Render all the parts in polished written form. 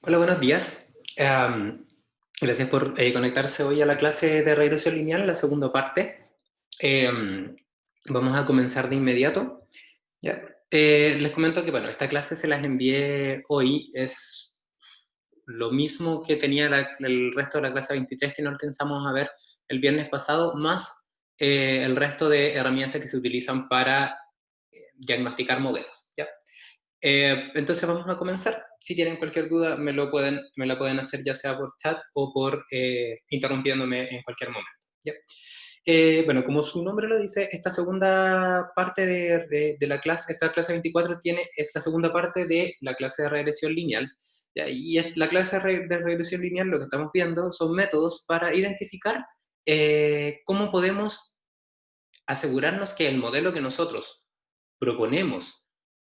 Hola, buenos días. Gracias por conectarse hoy a la clase de regresión lineal, la segunda parte. Em, Vamos a comenzar de inmediato. ¿Ya? Les comento que, bueno, esta clase se las envié hoy. Es lo mismo que tenía el resto de la clase 23 que no alcanzamos a ver el viernes pasado, más el resto de herramientas que se utilizan para diagnosticar modelos. ¿Ya? Entonces vamos a comenzar. Si tienen cualquier duda, me la pueden hacer ya sea por chat o por interrumpiéndome en cualquier momento. ¿Ya? Bueno, como su nombre lo dice, esta segunda parte de la clase, esta clase 24 es la segunda parte de la clase de regresión lineal. ¿Ya? Y la clase de regresión lineal, lo que estamos viendo son métodos para identificar cómo podemos asegurarnos que el modelo que nosotros proponemos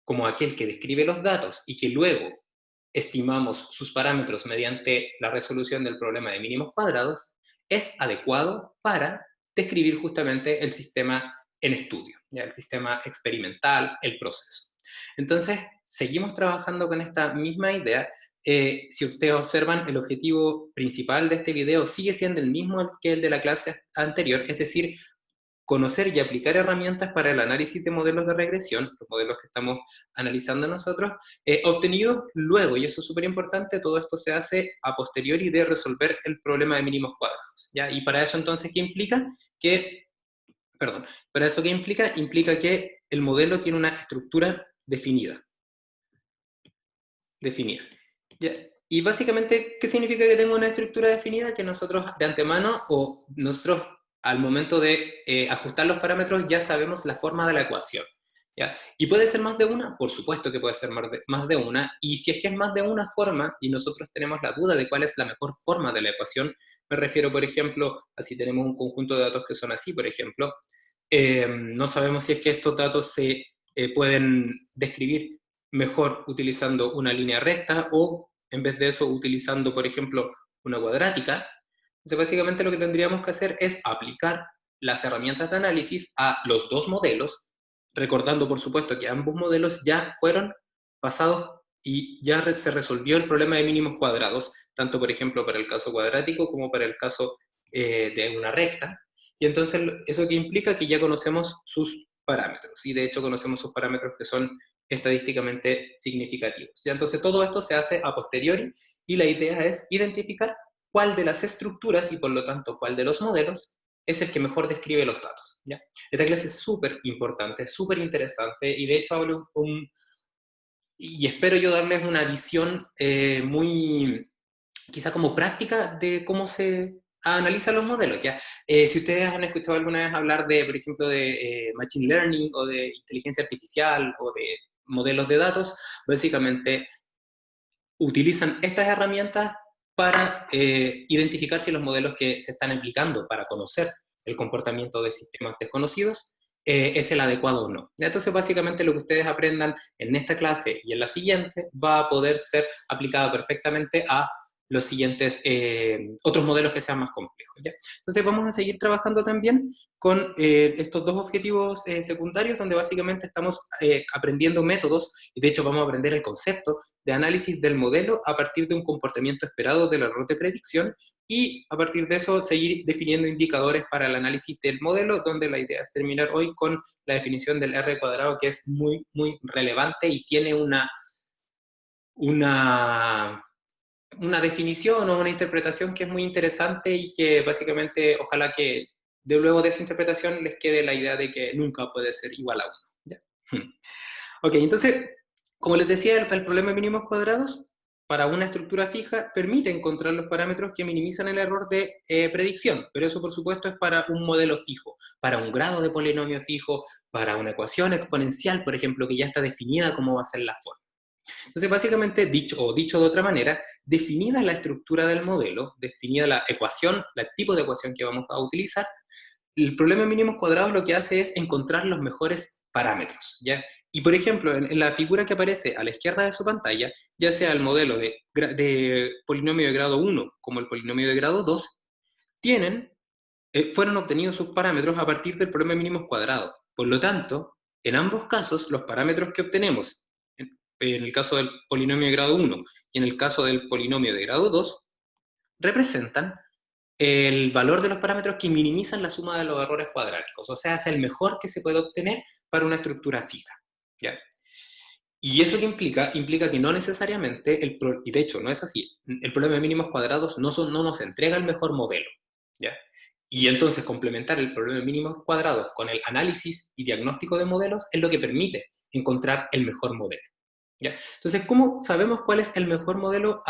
como aquel que describe los datos y que luego estimamos sus parámetros mediante la resolución del problema de mínimos cuadrados, es adecuado para describir justamente el sistema en estudio, ¿ya? El sistema experimental, el proceso. Entonces, seguimos trabajando con esta misma idea. Si ustedes observan, el objetivo principal de este video sigue siendo el mismo que el de la clase anterior, es decir, conocer y aplicar herramientas para el análisis de modelos de regresión, los modelos que estamos analizando nosotros, obtenidos luego, y eso es súper importante, todo esto se hace a posteriori de resolver el problema de mínimos cuadrados, ¿ya? Y para eso entonces, ¿qué implica? Perdón, para eso ¿qué implica? Implica que el modelo tiene una estructura definida. ¿Ya? Y básicamente, ¿qué significa que tengo una estructura definida? Que nosotros de antemano o nosotros al momento de ajustar los parámetros ya sabemos la forma de la ecuación. ¿Ya? ¿Y puede ser más de una? Por supuesto que puede ser más de una. Y si es que es más de una forma y nosotros tenemos la duda de cuál es la mejor forma de la ecuación, me refiero, por ejemplo, a si tenemos un conjunto de datos que son así, por ejemplo, no sabemos si es que estos datos se pueden describir mejor utilizando una línea recta o en vez de eso utilizando, por ejemplo, una cuadrática. Entonces, básicamente lo que tendríamos que hacer es aplicar las herramientas de análisis a los dos modelos, recordando, por supuesto, que ambos modelos ya fueron pasados y ya se resolvió el problema de mínimos cuadrados, tanto, por ejemplo, para el caso cuadrático como para el caso de una recta. Y entonces, ¿eso que implica? Que ya conocemos sus parámetros, y de hecho conocemos sus parámetros que son estadísticamente significativos. ¿Ya? Entonces todo esto se hace a posteriori y la idea es identificar cuál de las estructuras y por lo tanto cuál de los modelos es el que mejor describe los datos. ¿Ya? Esta clase es súper importante, súper interesante y de hecho hablo y espero yo darles una visión muy quizá como práctica de cómo se analizan los modelos. ¿Ya? Si ustedes han escuchado alguna vez hablar de, por ejemplo, de Machine Learning o de inteligencia artificial o de modelos de datos, básicamente utilizan estas herramientas para identificar si los modelos que se están aplicando para conocer el comportamiento de sistemas desconocidos es el adecuado o no. Entonces, básicamente lo que ustedes aprendan en esta clase y en la siguiente va a poder ser aplicado perfectamente a los siguientes otros modelos que sean más complejos. ¿Ya? Entonces, vamos a seguir trabajando también con estos dos objetivos secundarios, donde básicamente estamos aprendiendo métodos, y de hecho vamos a aprender el concepto de análisis del modelo a partir de un comportamiento esperado del error de predicción, y a partir de eso seguir definiendo indicadores para el análisis del modelo, donde la idea es terminar hoy con la definición del R cuadrado, que es muy, muy relevante y tiene una, una definición o una interpretación que es muy interesante y que básicamente ojalá que de luego de esa interpretación les quede la idea de que nunca puede ser igual a uno. ¿Ya? Ok, entonces, como les decía, el problema de mínimos cuadrados para una estructura fija permite encontrar los parámetros que minimizan el error de predicción, pero eso por supuesto es para un modelo fijo, para un grado de polinomio fijo, para una ecuación exponencial, por ejemplo, que ya está definida cómo va a ser la forma. Entonces, básicamente, dicho de otra manera, definida la estructura del modelo, definida la ecuación, el tipo de ecuación que vamos a utilizar, el problema de mínimos cuadrados lo que hace es encontrar los mejores parámetros, ¿ya? Y por ejemplo, en la figura que aparece a la izquierda de su pantalla, ya sea el modelo de polinomio de grado 1 como el polinomio de grado 2, tienen, fueron obtenidos sus parámetros a partir del problema de mínimos cuadrados. Por lo tanto, en ambos casos, los parámetros que obtenemos en el caso del polinomio de grado 1 y en el caso del polinomio de grado 2, representan el valor de los parámetros que minimizan la suma de los errores cuadráticos, o sea, es el mejor que se puede obtener para una estructura fija, ¿ya? Y eso que implica que no necesariamente, y de hecho no es así, el problema de mínimos cuadrados no nos entrega el mejor modelo, ¿ya? Y entonces complementar el problema de mínimos cuadrados con el análisis y diagnóstico de modelos es lo que permite encontrar el mejor modelo, ¿ya? Entonces, ¿cómo sabemos cuál es el mejor modelo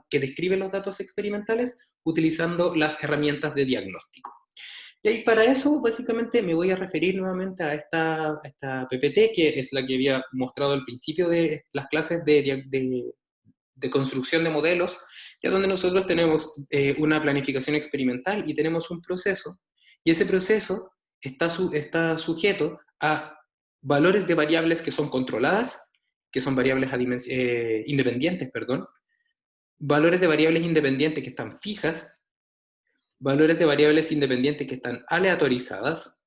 que describe los datos experimentales? Utilizando las herramientas de diagnóstico. Y ahí para eso, básicamente, me voy a referir nuevamente a esta PPT, que es la que había mostrado al principio de las clases de construcción de modelos, ya donde nosotros tenemos una planificación experimental y tenemos un proceso, y ese proceso está sujeto a valores de variables que son controladas, que son variables independientes, perdón, valores de variables independientes que están fijas, valores de variables independientes que están aleatorizadas,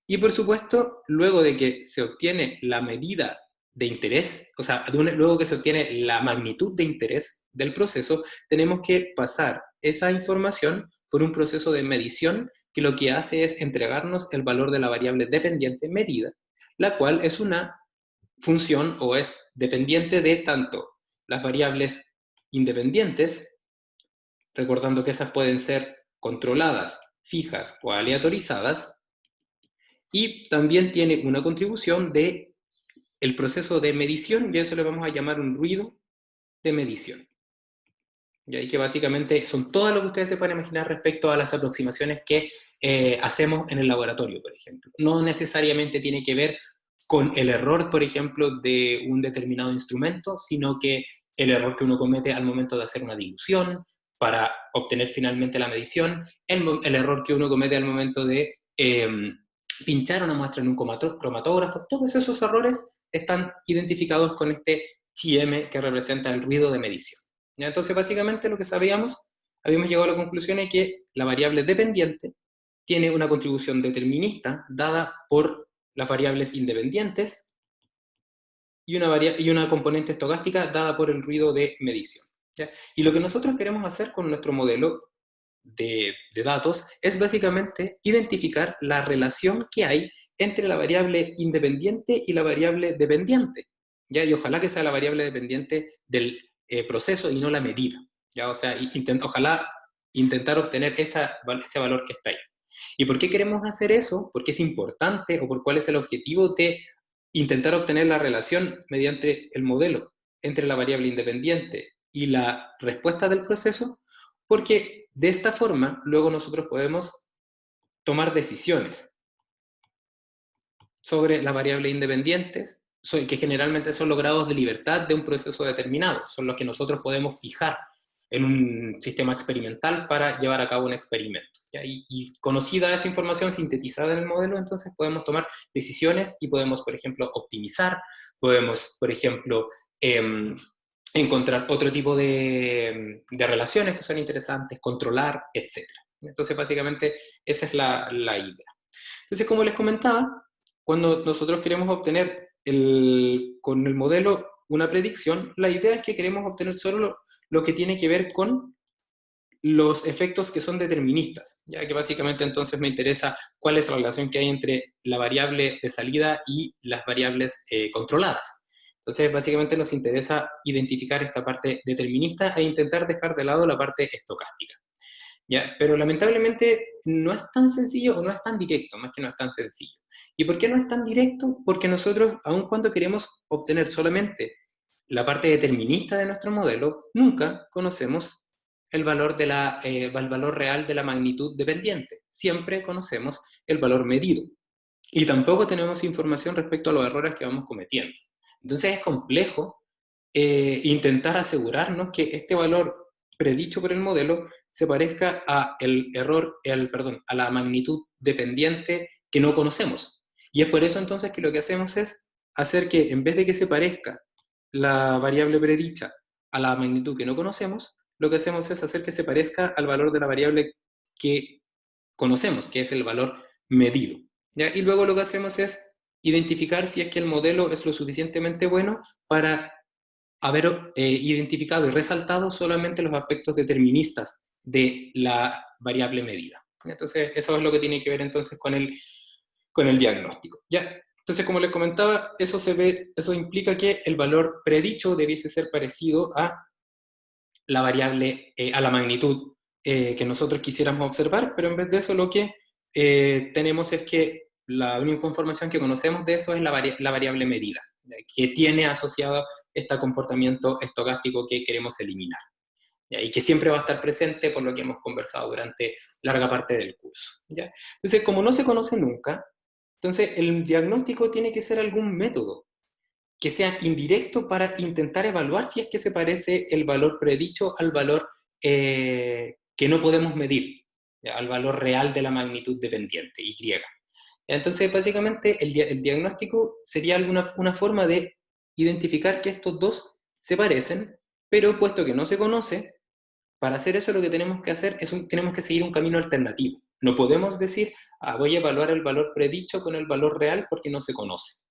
y por supuesto, luego de que se obtiene la medida de interés, o sea, luego que se obtiene la magnitud de interés del proceso, tenemos que pasar esa información por un proceso de medición que lo que hace es entregarnos el valor de la variable dependiente medida, la cual es una función o es dependiente de tanto las variables independientes, recordando que esas pueden ser controladas, fijas o aleatorizadas, y también tiene una contribución de el proceso de medición, y eso le vamos a llamar un ruido de medición. Y ahí que básicamente son todo lo que ustedes se pueden imaginar respecto a las aproximaciones que hacemos en el laboratorio, por ejemplo. No necesariamente tiene que ver con el error, por ejemplo, de un determinado instrumento, sino que el error que uno comete al momento de hacer una dilución para obtener finalmente la medición, el error que uno comete al momento de pinchar una muestra en un cromatógrafo, todos esos errores están identificados con este TM que representa el ruido de medición. ¿Ya? Entonces, básicamente lo que sabíamos, habíamos llegado a la conclusión de que la variable dependiente tiene una contribución determinista dada por las variables independientes y una componente estocástica dada por el ruido de medición. ¿Ya? Y lo que nosotros queremos hacer con nuestro modelo de datos es básicamente identificar la relación que hay entre la variable independiente y la variable dependiente, ¿ya? Y ojalá que sea la variable dependiente del proceso y no la medida, ¿ya? O sea, ojalá intentar obtener ese valor que está ahí. ¿Y por qué queremos hacer eso? ¿Por qué es importante o por cuál es el objetivo de intentar obtener la relación mediante el modelo entre la variable independiente y la respuesta del proceso? Porque de esta forma luego nosotros podemos tomar decisiones sobre las variables independientes, que generalmente son los grados de libertad de un proceso determinado, son los que nosotros podemos fijar en un sistema experimental para llevar a cabo un experimento. Y conocida esa información sintetizada en el modelo, entonces podemos tomar decisiones y podemos, por ejemplo, optimizar, podemos, por ejemplo, encontrar otro tipo de relaciones que son interesantes, controlar, etc. Entonces, básicamente, esa es la idea. Entonces, como les comentaba, cuando nosotros queremos obtener con el modelo una predicción, la idea es que queremos obtener solo lo que tiene que ver con los efectos que son deterministas, ya que básicamente entonces me interesa cuál es la relación que hay entre la variable de salida y las variables controladas. Entonces, básicamente nos interesa identificar esta parte determinista e intentar dejar de lado la parte estocástica. ¿Ya? Pero lamentablemente no es tan sencillo o no es tan directo, más que no es tan sencillo. ¿Y por qué no es tan directo? Porque nosotros, aun cuando queremos obtener solamente la parte determinista de nuestro modelo, nunca conocemos el valor el valor real de la magnitud dependiente. Siempre conocemos el valor medido. Y tampoco tenemos información respecto a los errores que vamos cometiendo. Entonces es complejo intentar asegurarnos que este valor predicho por el modelo se parezca a a la magnitud dependiente que no conocemos. Y es por eso entonces que lo que hacemos es hacer que en vez de que se parezca la variable predicha a la magnitud que no conocemos, lo que hacemos es hacer que se parezca al valor de la variable que conocemos, que es el valor medido. ¿Ya? Y luego lo que hacemos es identificar si es que el modelo es lo suficientemente bueno para haber identificado y resaltado solamente los aspectos deterministas de la variable medida. Entonces, eso es lo que tiene que ver entonces con el diagnóstico. ¿Ya? Entonces, como les comentaba, eso implica que el valor predicho debiese ser parecido a la variable, a la magnitud que nosotros quisiéramos observar, pero en vez de eso lo que tenemos es que la única información que conocemos de eso es la variable medida, ¿ya? Que tiene asociado este comportamiento estocástico que queremos eliminar, ¿ya? Y que siempre va a estar presente por lo que hemos conversado durante larga parte del curso, ¿ya? Entonces, como no se conoce nunca, entonces el diagnóstico tiene que ser algún método que sea indirecto para intentar evaluar si es que se parece el valor predicho al valor que no podemos medir, ¿ya? Al valor real de la magnitud dependiente, Y. Entonces, básicamente, el diagnóstico sería una forma de identificar que estos dos se parecen, pero puesto que no se conoce, para hacer eso lo que tenemos que hacer es tenemos que seguir un camino alternativo. No podemos decir, voy a evaluar el valor predicho con el valor real porque no se conoce.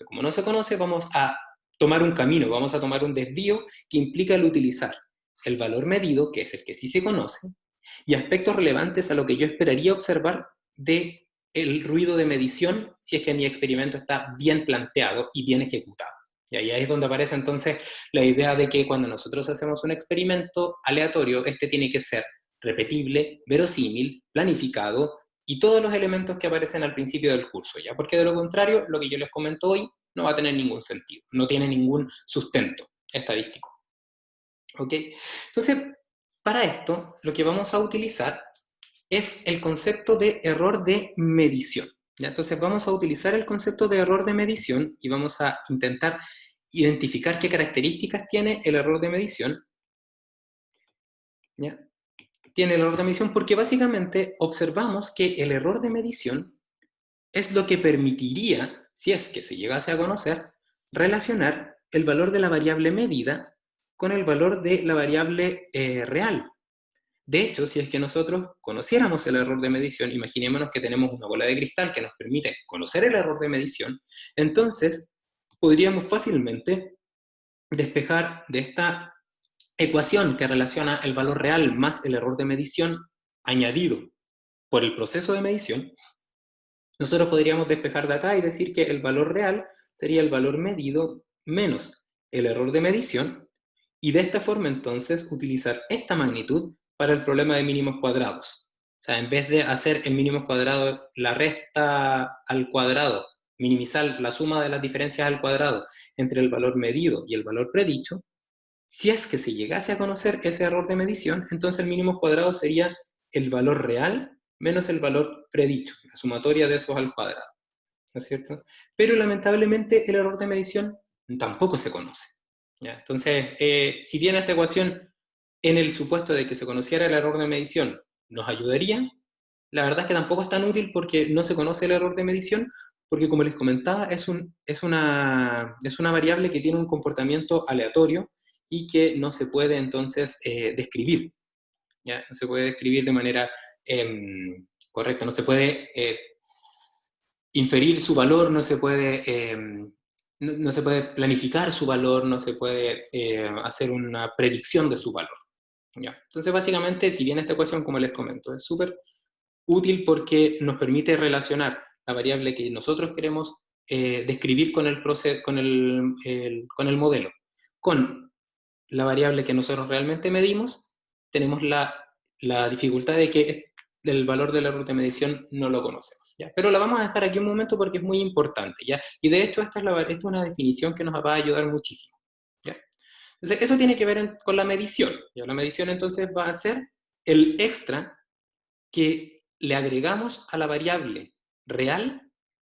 Como no se conoce, vamos a tomar un camino, vamos a tomar un desvío que implica el utilizar el valor medido, que es el que sí se conoce, y aspectos relevantes a lo que yo esperaría observar de el ruido de medición si es que mi experimento está bien planteado y bien ejecutado. Y ahí es donde aparece entonces la idea de que cuando nosotros hacemos un experimento aleatorio, este tiene que ser repetible, verosímil, planificado, y todos los elementos que aparecen al principio del curso, ¿ya? Porque de lo contrario, lo que yo les comento hoy no va a tener ningún sentido, no tiene ningún sustento estadístico. ¿Ok? Entonces, para esto, lo que vamos a utilizar es el concepto de error de medición, ¿ya? Entonces, vamos a utilizar el concepto de error de medición y vamos a intentar identificar qué características tiene el error de medición, ¿ya? Tiene el error de medición porque básicamente observamos que el error de medición es lo que permitiría, si es que se llegase a conocer, relacionar el valor de la variable medida con el valor de la variable real. De hecho, si es que nosotros conociéramos el error de medición, imaginémonos que tenemos una bola de cristal que nos permite conocer el error de medición, entonces podríamos fácilmente despejar de esta ecuación que relaciona el valor real más el error de medición añadido por el proceso de medición, nosotros podríamos despejar de acá y decir que el valor real sería el valor medido menos el error de medición, y de esta forma entonces utilizar esta magnitud para el problema de mínimos cuadrados. O sea, en vez de hacer en mínimos cuadrados la resta al cuadrado, minimizar la suma de las diferencias al cuadrado entre el valor medido y el valor predicho, si es que se llegase a conocer ese error de medición, entonces el mínimo cuadrado sería el valor real menos el valor predicho, la sumatoria de esos al cuadrado, ¿no es cierto? Pero lamentablemente el error de medición tampoco se conoce, ¿ya? Entonces, si bien esta ecuación, en el supuesto de que se conociera el error de medición, nos ayudaría, la verdad es que tampoco es tan útil porque no se conoce el error de medición, porque como les comentaba, es una variable que tiene un comportamiento aleatorio y que no se puede entonces describir, ¿ya? No se puede describir de manera correcta, no se puede inferir su valor, no se puede planificar su valor, no se puede hacer una predicción de su valor, ¿ya? Entonces, básicamente, si bien esta ecuación, como les comento, es súper útil porque nos permite relacionar la variable que nosotros queremos describir con el modelo, con la variable que nosotros realmente medimos, tenemos la dificultad de que el valor del error de medición no lo conocemos, ¿ya? Pero la vamos a dejar aquí un momento porque es muy importante, ¿ya? Y de hecho esta es una definición que nos va a ayudar muchísimo, ¿ya? Entonces, eso tiene que ver con la medición, ¿ya? La medición entonces va a ser el extra que le agregamos a la variable real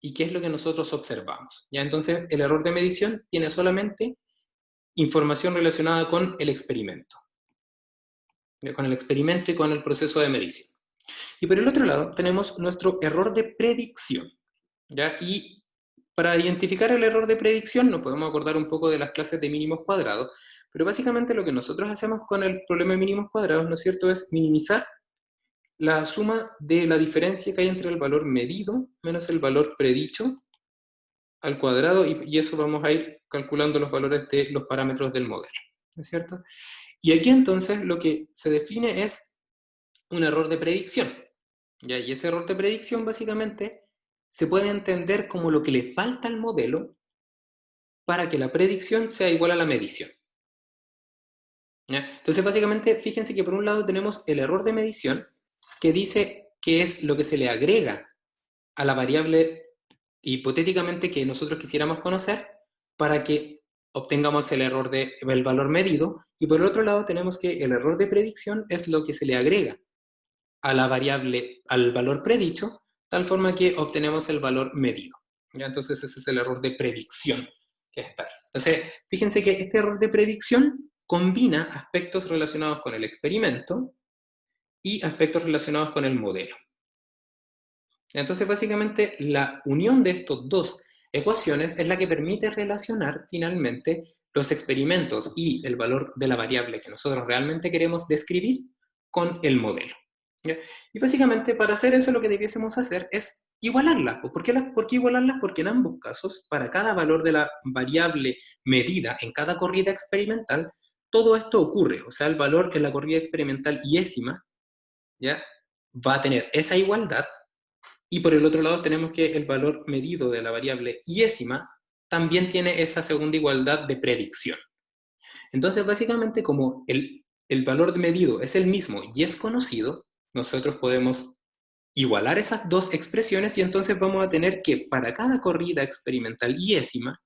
y qué es lo que nosotros observamos, ¿ya? Entonces, el error de medición tiene solamente información relacionada con el experimento y con el proceso de medición. Y por el otro lado tenemos nuestro error de predicción, ¿ya? Y para identificar el error de predicción nos podemos acordar un poco de las clases de mínimos cuadrados, pero básicamente lo que nosotros hacemos con el problema de mínimos cuadrados, ¿no es cierto?, es minimizar la suma de la diferencia que hay entre el valor medido menos el valor predicho al cuadrado, y eso vamos a ir calculando los valores de los parámetros del modelo, ¿no es cierto? Y aquí entonces lo que se define es un error de predicción, ¿ya? Y ese error de predicción básicamente se puede entender como lo que le falta al modelo para que la predicción sea igual a la medición, ¿ya? Entonces básicamente fíjense que por un lado tenemos el error de medición que dice que es lo que se le agrega a la variable hipotéticamente que nosotros quisiéramos conocer para que obtengamos el valor medido, y por el otro lado tenemos que el error de predicción es lo que se le agrega a la variable, al valor predicho, tal forma que obtenemos el valor medido. ¿Ya? Entonces ese es el error de predicción que está. Entonces, fíjense que este error de predicción combina aspectos relacionados con el experimento y aspectos relacionados con el modelo. Entonces, básicamente, la unión de estos dos ecuaciones es la que permite relacionar finalmente los experimentos y el valor de la variable que nosotros realmente queremos describir con el modelo. ¿Ya? Y básicamente, para hacer eso, lo que debiésemos hacer es igualarlas. ¿Por qué igualarlas? Porque en ambos casos, para cada valor de la variable medida en cada corrida experimental, todo esto ocurre. O sea, el valor en la corrida experimental iésima, ¿ya?, va a tener esa igualdad. Y por el otro lado tenemos que el valor medido de la variable iésima también tiene esa segunda igualdad de predicción. Entonces, básicamente, como el valor medido es el mismo y es conocido, nosotros podemos igualar esas dos expresiones y entonces vamos a tener que para cada corrida experimental iésima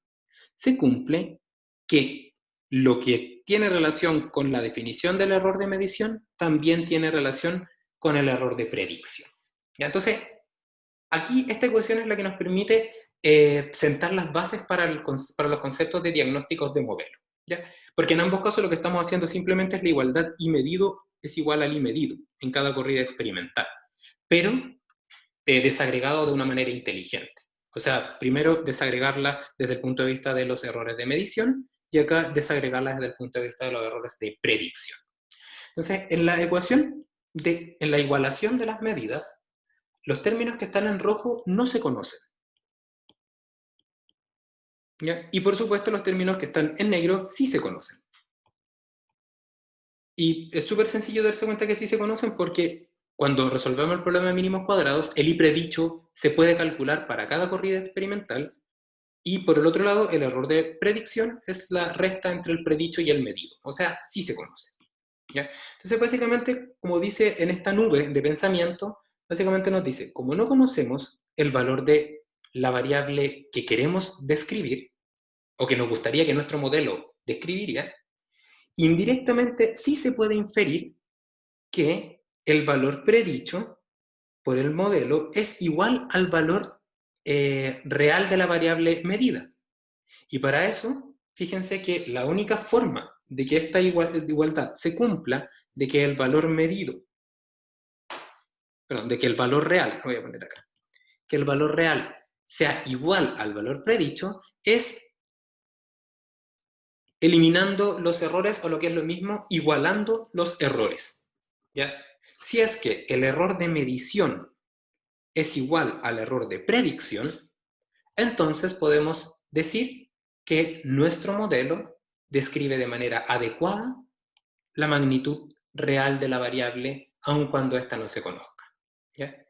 se cumple que lo que tiene relación con la definición del error de medición también tiene relación con el error de predicción. ¿Ya? Entonces, aquí esta ecuación es la que nos permite sentar las bases para los conceptos de diagnósticos de modelo, ¿ya? Porque en ambos casos lo que estamos haciendo simplemente es la igualdad I medido es igual al I medido en cada corrida experimental, pero desagregado de una manera inteligente. O sea, primero desagregarla desde el punto de vista de los errores de medición y acá desagregarla desde el punto de vista de los errores de predicción. Entonces, en la ecuación, en la igualación de las medidas, los términos que están en rojo no se conocen, ¿ya? Y por supuesto los términos que están en negro sí se conocen. Y es súper sencillo darse cuenta que sí se conocen porque cuando resolvemos el problema de mínimos cuadrados, el I predicho se puede calcular para cada corrida experimental, y por el otro lado, el error de predicción es la resta entre el predicho y el medido. O sea, sí se conoce, ¿ya? Entonces, básicamente, como dice en esta nube de pensamiento, básicamente nos dice, como no conocemos el valor de la variable que queremos describir, o que nos gustaría que nuestro modelo describiría, indirectamente sí se puede inferir que el valor predicho por el modelo es igual al valor real de la variable medida. Y para eso, fíjense que la única forma de que esta igualdad se cumpla, de que el valor medido, perdón, de que el valor real, lo voy a poner acá, que el valor real sea igual al valor predicho, es eliminando los errores, o lo que es lo mismo, igualando los errores, ¿ya? Si es que el error de medición es igual al error de predicción, entonces podemos decir que nuestro modelo describe de manera adecuada la magnitud real de la variable, aun cuando ésta no se conozca, ¿ya?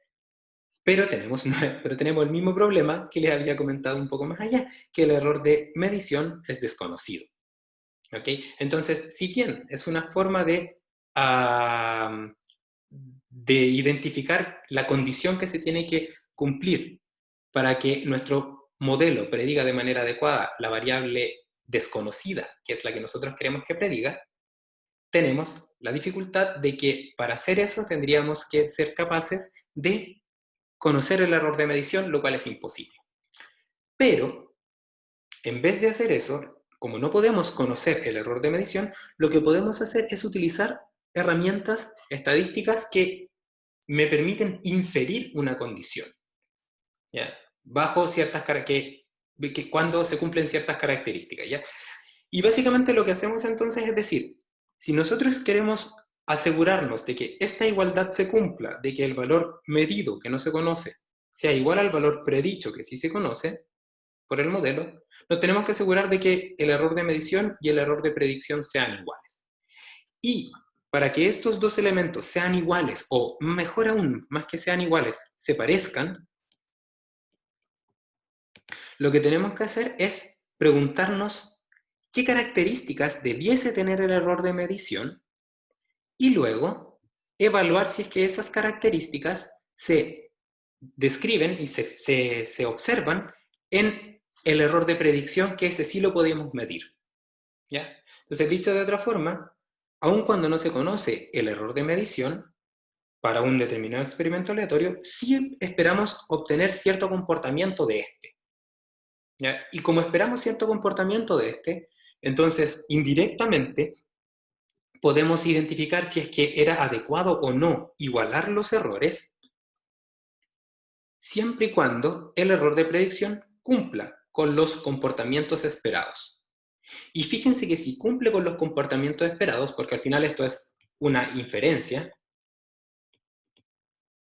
Pero tenemos el mismo problema que les había comentado un poco más allá, que el error de medición es desconocido. ¿Okay? Entonces, si bien es una forma de identificar la condición que se tiene que cumplir para que nuestro modelo prediga de manera adecuada la variable desconocida, que es la que nosotros queremos que prediga, tenemos la dificultad de que para hacer eso tendríamos que ser capaces de conocer el error de medición, lo cual es imposible. Pero, en vez de hacer eso, como no podemos conocer el error de medición, lo que podemos hacer es utilizar herramientas estadísticas que me permiten inferir una condición, ¿ya? Bajo ciertas que cuando se cumplen ciertas características, ¿ya? Y básicamente lo que hacemos entonces es decir, si nosotros queremos asegurarnos de que esta igualdad se cumpla, de que el valor medido que no se conoce sea igual al valor predicho que sí se conoce, por el modelo, nos tenemos que asegurar de que el error de medición y el error de predicción sean iguales. Y para que estos dos elementos sean iguales, o mejor aún, más que sean iguales, se parezcan, lo que tenemos que hacer es preguntarnos qué características debiese tener el error de medición y luego evaluar si es que esas características se describen y se observan en el error de predicción, que ese sí lo podemos medir. ¿Ya? Entonces, dicho de otra forma, aun cuando no se conoce el error de medición, para un determinado experimento aleatorio, sí esperamos obtener cierto comportamiento de este. ¿Ya? Y como esperamos cierto comportamiento de este, entonces indirectamente podemos identificar si es que era adecuado o no igualar los errores, siempre y cuando el error de predicción cumpla con los comportamientos esperados. Y fíjense que si cumple con los comportamientos esperados, porque al final esto es una inferencia,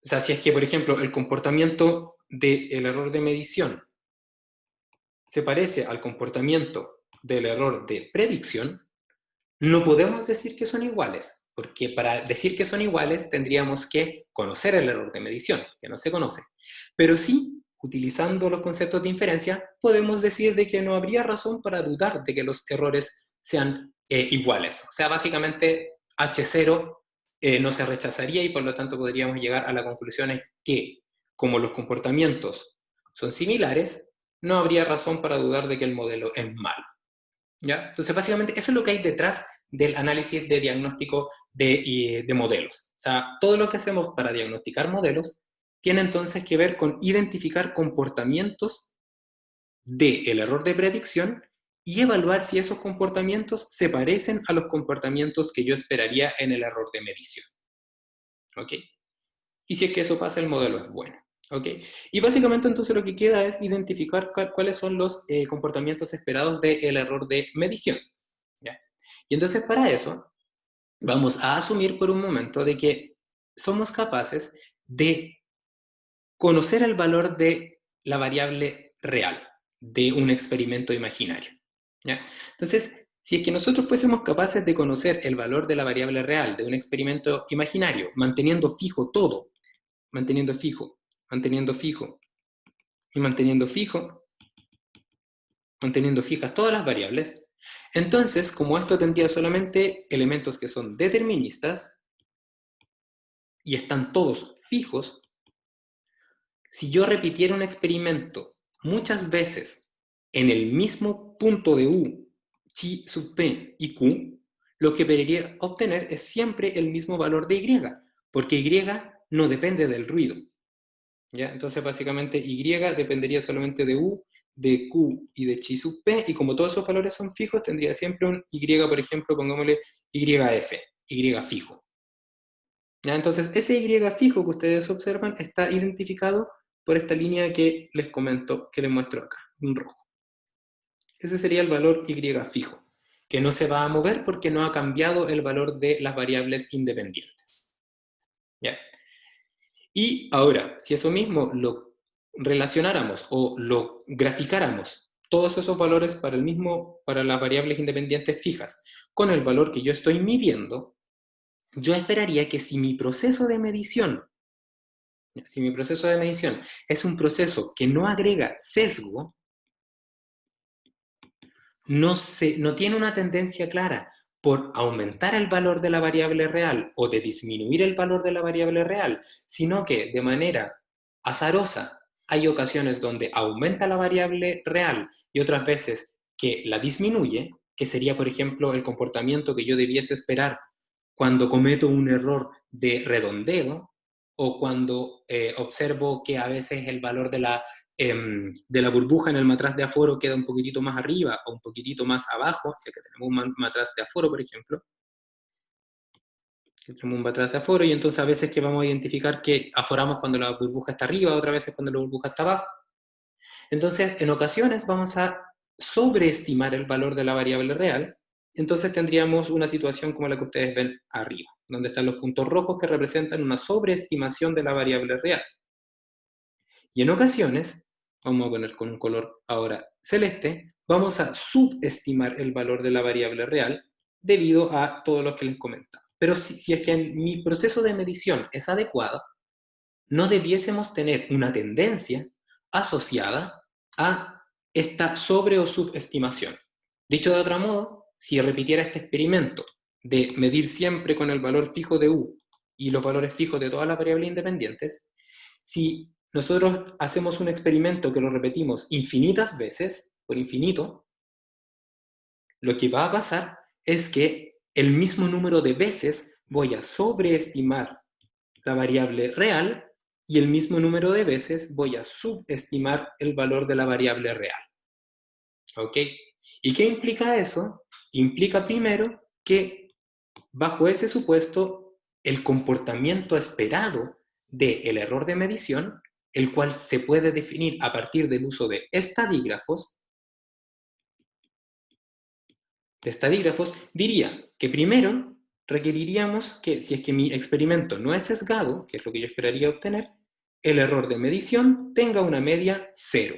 o sea, si es que, por ejemplo, el comportamiento del error de medición se parece al comportamiento del error de predicción, no podemos decir que son iguales, porque para decir que son iguales tendríamos que conocer el error de medición, que no se conoce. Pero sí, utilizando los conceptos de inferencia, podemos decir de que no habría razón para dudar de que los errores sean iguales. O sea, básicamente H0 no se rechazaría y por lo tanto podríamos llegar a la conclusión es que, como los comportamientos son similares, no habría razón para dudar de que el modelo es malo. ¿Ya? Entonces, básicamente, eso es lo que hay detrás del análisis de diagnóstico de modelos. O sea, todo lo que hacemos para diagnosticar modelos tiene entonces que ver con identificar comportamientos del error de predicción y evaluar si esos comportamientos se parecen a los comportamientos que yo esperaría en el error de medición. ¿Ok? Y si es que eso pasa, el modelo es bueno. ¿Ok? Y básicamente entonces lo que queda es identificar cuáles son los comportamientos esperados del error de medición. ¿Ya? Y entonces para eso vamos a asumir por un momento de que somos capaces de conocer el valor de la variable real de un experimento imaginario. ¿Ya? Entonces, si es que nosotros fuésemos capaces de conocer el valor de la variable real de un experimento imaginario, manteniendo fijo todo, manteniendo fijo, manteniendo fijo y manteniendo fijo, manteniendo fijas todas las variables, entonces, como esto tendría solamente elementos que son deterministas y están todos fijos, si yo repitiera un experimento muchas veces en el mismo punto de U, chi sub p y q, lo que debería obtener es siempre el mismo valor de y, porque y no depende del ruido. ¿Ya? Entonces, básicamente, y dependería solamente de U, de Q y de chi sub p, y como todos esos valores son fijos, tendría siempre un y, por ejemplo, pongámosle yf, y fijo. ¿Ya? Entonces, ese y fijo que ustedes observan está identificado por esta línea que les comento, que les muestro acá, en rojo. Ese sería el valor y fijo, que no se va a mover porque no ha cambiado el valor de las variables independientes. ¿Ya? Y ahora, si eso mismo lo relacionáramos o lo graficáramos, todos esos valores para las variables independientes fijas, con el valor que yo estoy midiendo, yo esperaría que si mi proceso de medición es un proceso que no agrega sesgo, no tiene una tendencia clara por aumentar el valor de la variable real o de disminuir el valor de la variable real, sino que de manera azarosa hay ocasiones donde aumenta la variable real y otras veces que la disminuye, que sería, por ejemplo, el comportamiento que yo debiese esperar cuando cometo un error de redondeo o cuando observo que a veces el valor de la burbuja en el matraz de aforo queda un poquitito más arriba o un poquitito más abajo, si es que tenemos un matraz de aforo, por ejemplo, tenemos un matraz de aforo y entonces a veces que vamos a identificar que aforamos cuando la burbuja está arriba, otras veces cuando la burbuja está abajo. Entonces, en ocasiones vamos a sobreestimar el valor de la variable real, entonces tendríamos una situación como la que ustedes ven arriba, donde están los puntos rojos que representan una sobreestimación de la variable real. Y en ocasiones vamos a poner con un color ahora celeste, vamos a subestimar el valor de la variable real debido a todo lo que les comentaba. Pero si es que mi proceso de medición es adecuado, no debiésemos tener una tendencia asociada a esta sobre o subestimación. Dicho de otro modo, si repitiera este experimento de medir siempre con el valor fijo de u y los valores fijos de todas las variables independientes, si nosotros hacemos un experimento que lo repetimos infinitas veces, por infinito, lo que va a pasar es que el mismo número de veces voy a sobreestimar la variable real y el mismo número de veces voy a subestimar el valor de la variable real. ¿Ok? ¿Y qué implica eso? Implica primero que bajo ese supuesto el comportamiento esperado del error de medición, el cual se puede definir a partir del uso de estadígrafos, diría que primero requeriríamos que, si es que mi experimento no es sesgado, que es lo que yo esperaría obtener, el error de medición tenga una media 0.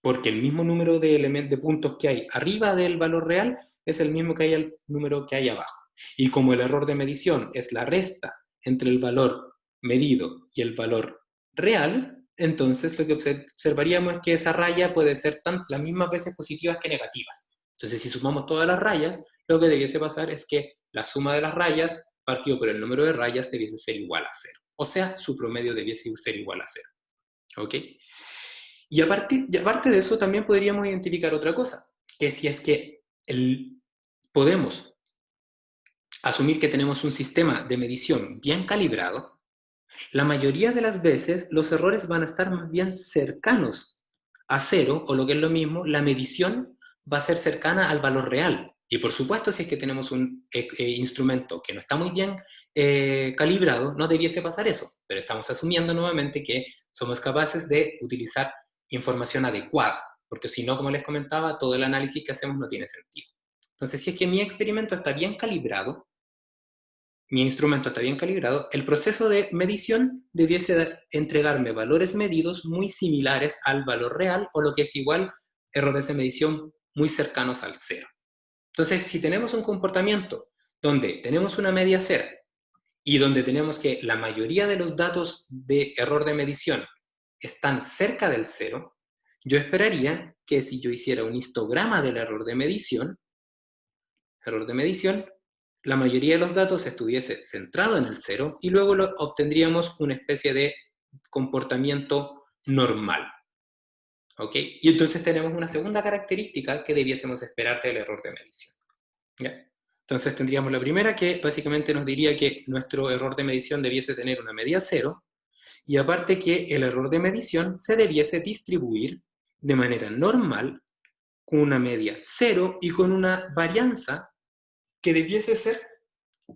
Porque el mismo número de puntos que hay arriba del valor real es el mismo que hay el número que hay abajo. Y como el error de medición es la resta entre el valor medido y el valor real, entonces lo que observaríamos es que esa raya puede ser las mismas veces positivas que negativas. Entonces, si sumamos todas las rayas, lo que debiese pasar es que la suma de las rayas partido por el número de rayas debiese ser igual a 0. O sea, su promedio debiese ser igual a 0. ¿Ok? Y aparte de eso, también podríamos identificar otra cosa, que si es que podemos asumir que tenemos un sistema de medición bien calibrado, la mayoría de las veces los errores van a estar más bien cercanos a 0, o lo que es lo mismo, la medición va a ser cercana al valor real. Y por supuesto, si es que tenemos un instrumento que no está muy bien calibrado, no debiese pasar eso. Pero estamos asumiendo nuevamente que somos capaces de utilizar información adecuada, porque si no, como les comentaba, todo el análisis que hacemos no tiene sentido. Entonces, si es que mi experimento está bien calibrado, mi instrumento está bien calibrado, el proceso de medición debiese entregarme valores medidos muy similares al valor real, o lo que es igual, errores de medición muy cercanos al 0. Entonces, si tenemos un comportamiento donde tenemos una media 0 y donde tenemos que la mayoría de los datos de error de medición están cerca del 0, yo esperaría que si yo hiciera un histograma del error de medición, la mayoría de los datos estuviese centrado en el 0 y luego obtendríamos una especie de comportamiento normal. ¿Ok? Y entonces tenemos una segunda característica que debiésemos esperar del error de medición. ¿Ya? Entonces tendríamos la primera, que básicamente nos diría que nuestro error de medición debiese tener una media 0, y aparte que el error de medición se debiese distribuir de manera normal con una media 0 y con una varianza que debiese ser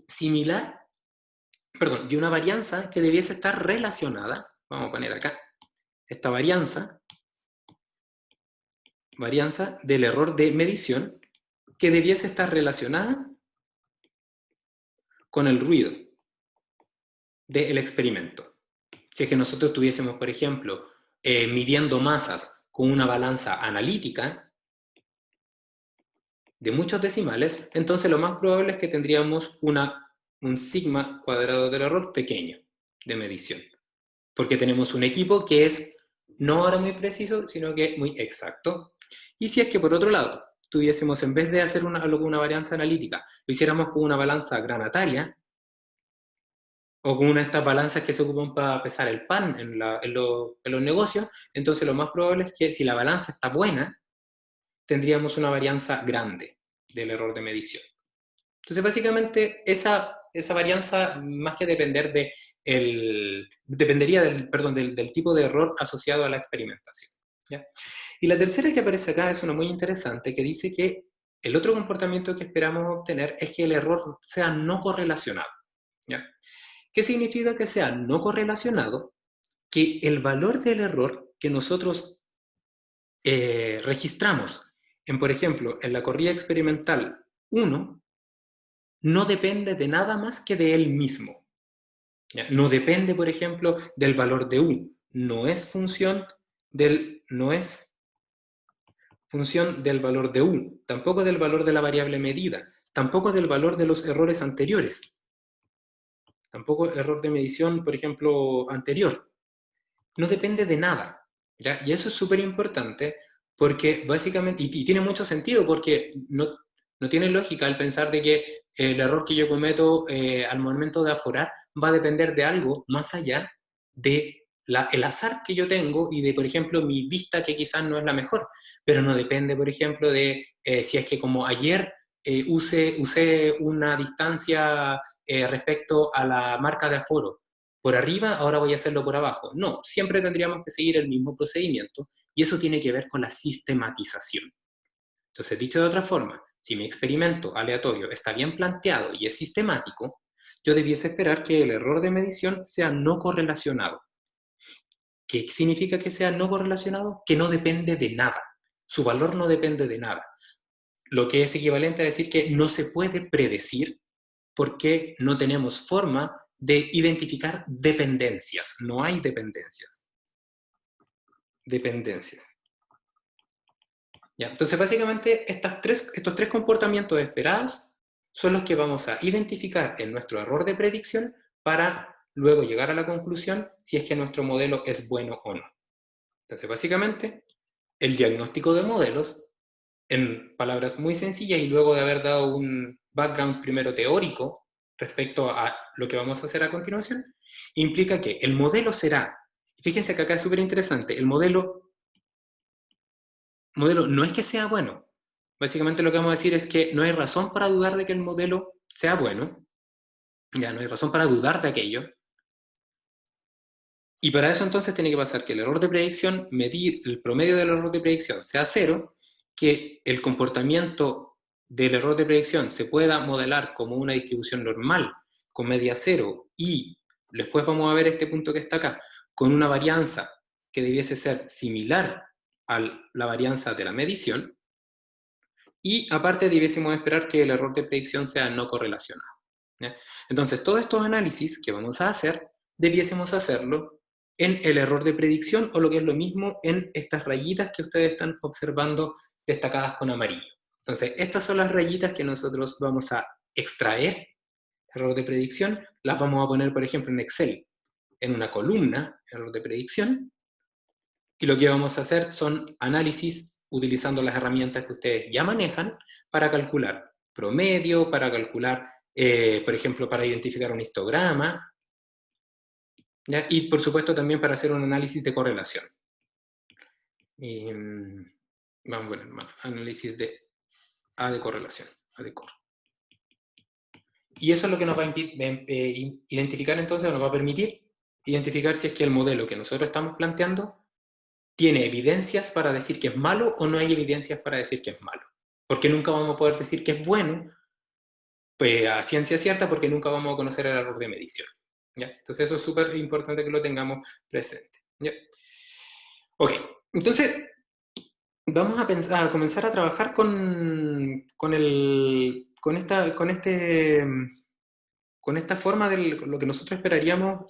similar, perdón, y una varianza que debiese estar relacionada, vamos a poner acá, esta varianza del error de medición, que debiese estar relacionada con el ruido del experimento. Si es que nosotros tuviésemos, por ejemplo, midiendo masas con una balanza analítica de muchos decimales, entonces lo más probable es que tendríamos un sigma cuadrado del error pequeño de medición, porque tenemos un equipo que es no ahora muy preciso, sino que muy exacto. Y si es que por otro lado tuviésemos, en vez de hacer algo con una varianza analítica, lo hiciéramos con una balanza granataria, o con una de estas balanzas que se ocupan para pesar el pan en los negocios, entonces lo más probable es que si la balanza está buena, tendríamos una varianza grande del error de medición. Entonces, básicamente, esa varianza, más que depender dependería del tipo de error asociado a la experimentación. ¿Ya? Y la tercera que aparece acá es una muy interesante, que dice que el otro comportamiento que esperamos obtener es que el error sea no correlacionado. ¿Ya? ¿Qué significa que sea no correlacionado? Que el valor del error que nosotros registramos por ejemplo, en la corrida experimental 1, no depende de nada más que de él mismo. ¿Ya? No depende, por ejemplo, del valor de U. No es función no es función del valor de U, tampoco del valor de la variable medida, tampoco del valor de los errores anteriores, tampoco error de medición, por ejemplo, anterior. No depende de nada, ¿ya? Y eso es súper importante porque básicamente, y tiene mucho sentido porque no tiene lógica el pensar de que el error que yo cometo al momento de aforar va a depender de algo más allá de el azar que yo tengo y de, por ejemplo, mi vista que quizás no es la mejor, pero no depende, por ejemplo, de si es que como ayer usé una distancia respecto a la marca de aforo por arriba, ahora voy a hacerlo por abajo. No, siempre tendríamos que seguir el mismo procedimiento y eso tiene que ver con la sistematización. Entonces, dicho de otra forma, si mi experimento aleatorio está bien planteado y es sistemático, yo debiese esperar que el error de medición sea no correlacionado. ¿Qué significa que sea no correlacionado? Que no depende de nada. Su valor no depende de nada. Lo que es equivalente a decir que no se puede predecir porque no tenemos forma de identificar dependencias. No hay dependencias. Dependencias. ¿Ya? Entonces, básicamente, estos tres comportamientos esperados son los que vamos a identificar en nuestro error de predicción para luego llegar a la conclusión si es que nuestro modelo es bueno o no. Entonces, básicamente, el diagnóstico de modelos, en palabras muy sencillas y luego de haber dado un background primero teórico respecto a lo que vamos a hacer a continuación, implica que el modelo será, fíjense que acá es súper interesante, el modelo no es que sea bueno. Básicamente lo que vamos a decir es que no hay razón para dudar de que el modelo sea bueno, ya no hay razón para dudar de aquello, y para eso entonces tiene que pasar que el error de predicción, medir el promedio del error de predicción sea cero, que el comportamiento del error de predicción se pueda modelar como una distribución normal con media cero y después vamos a ver este punto que está acá, con una varianza que debiese ser similar a la varianza de la medición, y aparte debiésemos esperar que el error de predicción sea no correlacionado, ¿ya? Entonces, todos estos análisis que vamos a hacer, debiésemos hacerlo en el error de predicción o lo que es lo mismo en estas rayitas que ustedes están observando destacadas con amarillo. Entonces, estas son las rayitas que nosotros vamos a extraer, error de predicción, las vamos a poner, por ejemplo, en Excel, en una columna, error de predicción, y lo que vamos a hacer son análisis utilizando las herramientas que ustedes ya manejan para calcular promedio, para calcular, por ejemplo, para identificar un histograma, ¿ya? Y por supuesto también para hacer un análisis de correlación. Vamos a poner análisis de A de correlación, A de cor. Y eso es lo que nos va a identificar entonces, o nos va a permitir identificar si es que el modelo que nosotros estamos planteando tiene evidencias para decir que es malo o no hay evidencias para decir que es malo. Porque nunca vamos a poder decir que es bueno, pues a ciencia cierta, porque nunca vamos a conocer el error de medición, ¿ya? Entonces eso es súper importante que lo tengamos presente, ¿ya? Ok, entonces vamos a comenzar a trabajar con esta forma de lo que nosotros esperaríamos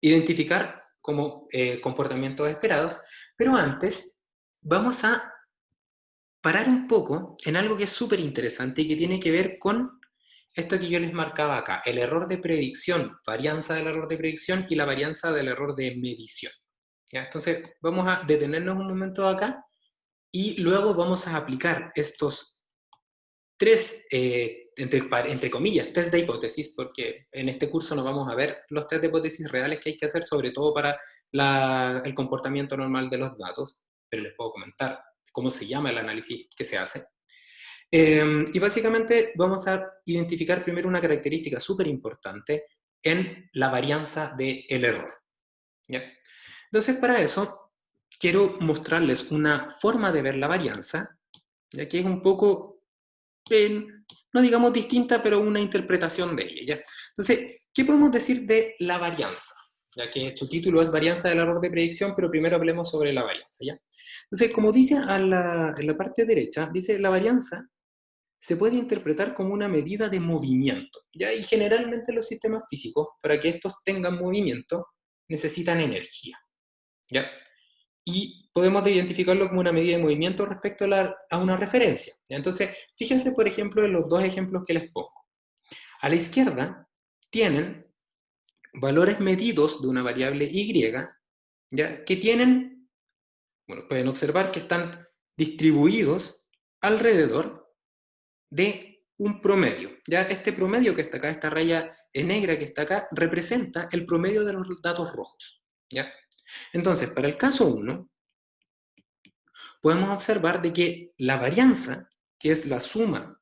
identificar como comportamientos esperados, pero antes vamos a parar un poco en algo que es súper interesante y que tiene que ver con esto que yo les marcaba acá, el error de predicción, varianza del error de predicción y la varianza del error de medición. ¿Ya? Entonces vamos a detenernos un momento acá y luego vamos a aplicar estos tres, entre comillas, test de hipótesis, porque en este curso no vamos a ver los test de hipótesis reales que hay que hacer, sobre todo para el comportamiento normal de los datos, pero les puedo comentar cómo se llama el análisis que se hace. Y básicamente vamos a identificar primero una característica súper importante en la varianza del error, ¿ya? Entonces, para eso, quiero mostrarles una forma de ver la varianza, ya que es un poco, no digamos distinta, pero una interpretación de ella, ¿ya? Entonces, ¿qué podemos decir de la varianza? Ya que su título es varianza del error de predicción, pero primero hablemos sobre la varianza, ¿ya? Entonces, como dice en la parte derecha, dice la varianza se puede interpretar como una medida de movimiento, ¿ya? Y generalmente los sistemas físicos, para que estos tengan movimiento, necesitan energía. ¿ya? Y podemos identificarlo como una medida de movimiento respecto a una referencia. ¿Ya? Entonces, fíjense, por ejemplo, en los dos ejemplos que les pongo. A la izquierda tienen valores medidos de una variable y, ¿ya? Que tienen, bueno, pueden observar que están distribuidos alrededor de un promedio. ¿Ya? Este promedio que está acá, esta raya negra que está acá, representa el promedio de los datos rojos. ¿Ya? Entonces, para el caso 1, podemos observar de que la varianza, que es la suma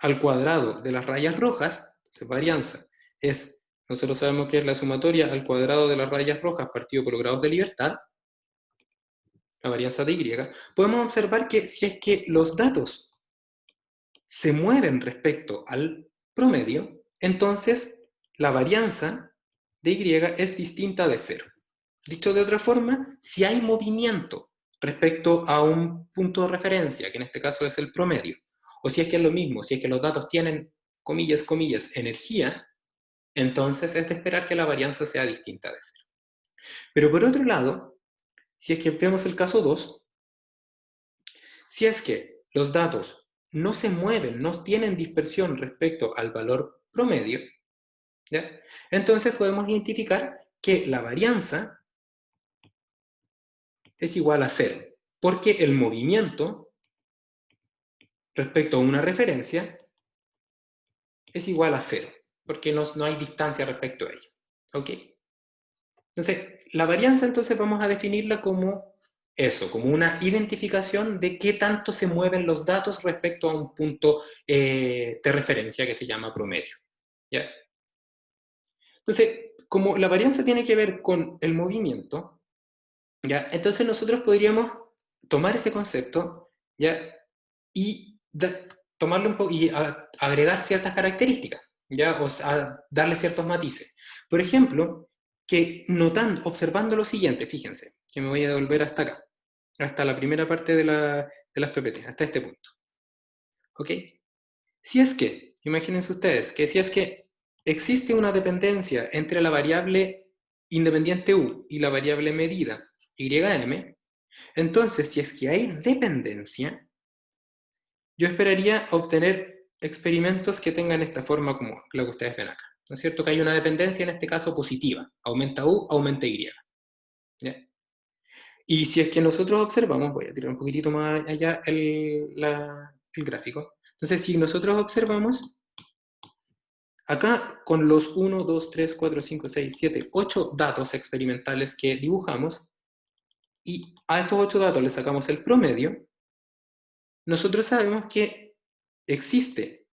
al cuadrado de las rayas rojas, entonces varianza es, nosotros sabemos que es la sumatoria al cuadrado de las rayas rojas partido por los grados de libertad, la varianza de Y, podemos observar que si es que los datos se mueven respecto al promedio, entonces la varianza de Y es distinta de 0. Dicho de otra forma, si hay movimiento respecto a un punto de referencia, que en este caso es el promedio, o si es que es lo mismo, si es que los datos tienen, comillas, comillas, energía, entonces es de esperar que la varianza sea distinta de 0. Pero por otro lado, si es que vemos el caso 2, si es que los datos no se mueven, no tienen dispersión respecto al valor promedio, ¿ya? Entonces podemos identificar que la varianza es igual a 0, porque el movimiento respecto a una referencia es igual a 0, porque no hay distancia respecto a ella. ¿Ok? Entonces, la varianza entonces vamos a definirla como eso, como una identificación de qué tanto se mueven los datos respecto a un punto de referencia que se llama promedio. ¿Ya? Entonces, como la varianza tiene que ver con el movimiento, ¿ya? Entonces nosotros podríamos tomar ese concepto, ¿ya? Y tomarlo y agregar ciertas características, ¿ya? O sea, darle ciertos matices. Por ejemplo, que observando lo siguiente, fíjense, que me voy a devolver hasta acá, hasta la primera parte de las PPT, hasta este punto. ¿Ok? Si es que, imagínense ustedes, que si es que existe una dependencia entre la variable independiente u y la variable medida ym, entonces si es que hay dependencia, yo esperaría obtener experimentos que tengan esta forma como la que ustedes ven acá. ¿No es cierto? Que hay una dependencia, en este caso positiva. Aumenta U, aumenta Y. ¿Ya? Y si es que nosotros observamos, voy a tirar un poquitito más allá el gráfico. Entonces, si nosotros observamos, acá con los 1, 2, 3, 4, 5, 6, 7, 8 datos experimentales que dibujamos, y a estos 8 datos le sacamos el promedio, nosotros sabemos que existe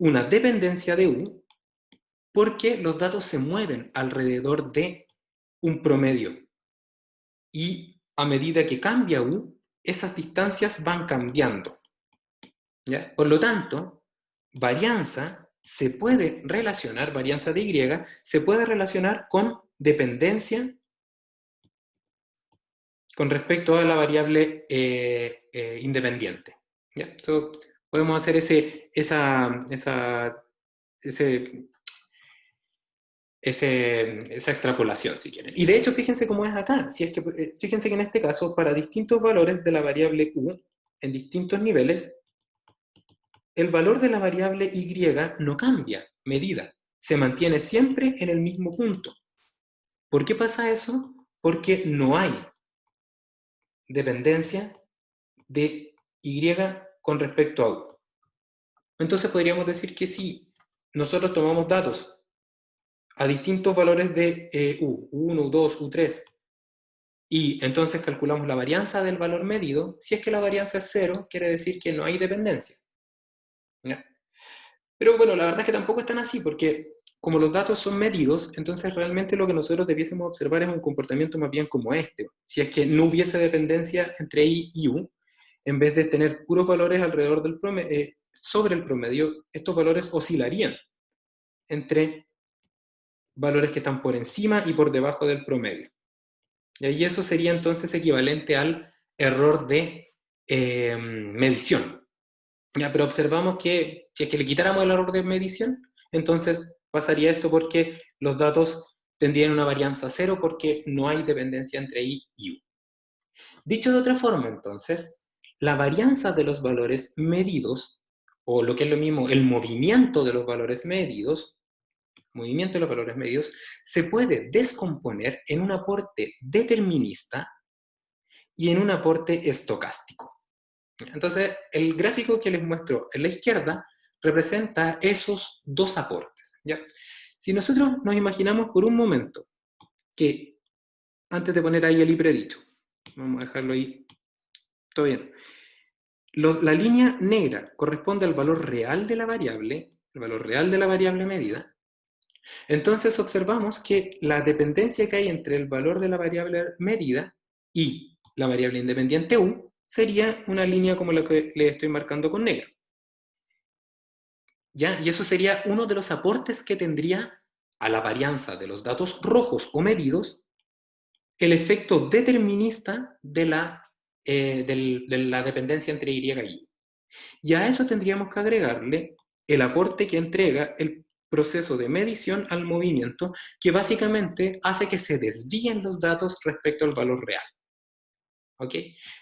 una dependencia de U porque los datos se mueven alrededor de un promedio. Y a medida que cambia U, esas distancias van cambiando. ¿Ya? Por lo tanto, varianza se puede relacionar, varianza de Y, se puede relacionar con dependencia con respecto a la variable independiente. ¿Ya? Entonces, podemos hacer esa extrapolación, si quieren. Y de hecho, fíjense cómo es acá. Si es que, fíjense que en este caso, para distintos valores de la variable U, en distintos niveles, el valor de la variable Y no cambia, medida. Se mantiene siempre en el mismo punto. ¿Por qué pasa eso? Porque no hay dependencia de Y con respecto a U. Entonces podríamos decir que si nosotros tomamos datos a distintos valores de U1, U2, U3, y entonces calculamos la varianza del valor medido, si es que la varianza es 0, quiere decir que no hay dependencia. ¿Ya? Pero bueno, la verdad es que tampoco es tan así, porque como los datos son medidos, entonces realmente lo que nosotros debiésemos observar es un comportamiento más bien como este. Si es que no hubiese dependencia entre I y U, en vez de tener puros valores alrededor del promedio, sobre el promedio, estos valores oscilarían entre valores que están por encima y por debajo del promedio. Y eso sería entonces equivalente al error de medición. ¿Ya? Pero observamos que si es que le quitáramos el error de medición, entonces pasaría esto porque los datos tendrían una varianza 0 porque no hay dependencia entre I y U. Dicho de otra forma, entonces, la varianza de los valores medidos, o lo que es lo mismo, el movimiento de los valores medidos, se puede descomponer en un aporte determinista y en un aporte estocástico. Entonces, el gráfico que les muestro en la izquierda representa esos dos aportes, ¿ya? Si nosotros nos imaginamos por un momento que, antes de poner ahí el I predicho, vamos a dejarlo ahí, todo bien, la línea negra corresponde al valor real de la variable, el valor real de la variable medida. Entonces observamos que la dependencia que hay entre el valor de la variable medida y la variable independiente U sería una línea como la que le estoy marcando con negro. ¿Ya? Y eso sería uno de los aportes que tendría a la varianza de los datos rojos o medidos el efecto determinista de la dependencia entre Y y U. Y a eso tendríamos que agregarle el aporte que entrega el proceso de medición al movimiento, que básicamente hace que se desvíen los datos respecto al valor real. ¿Ok?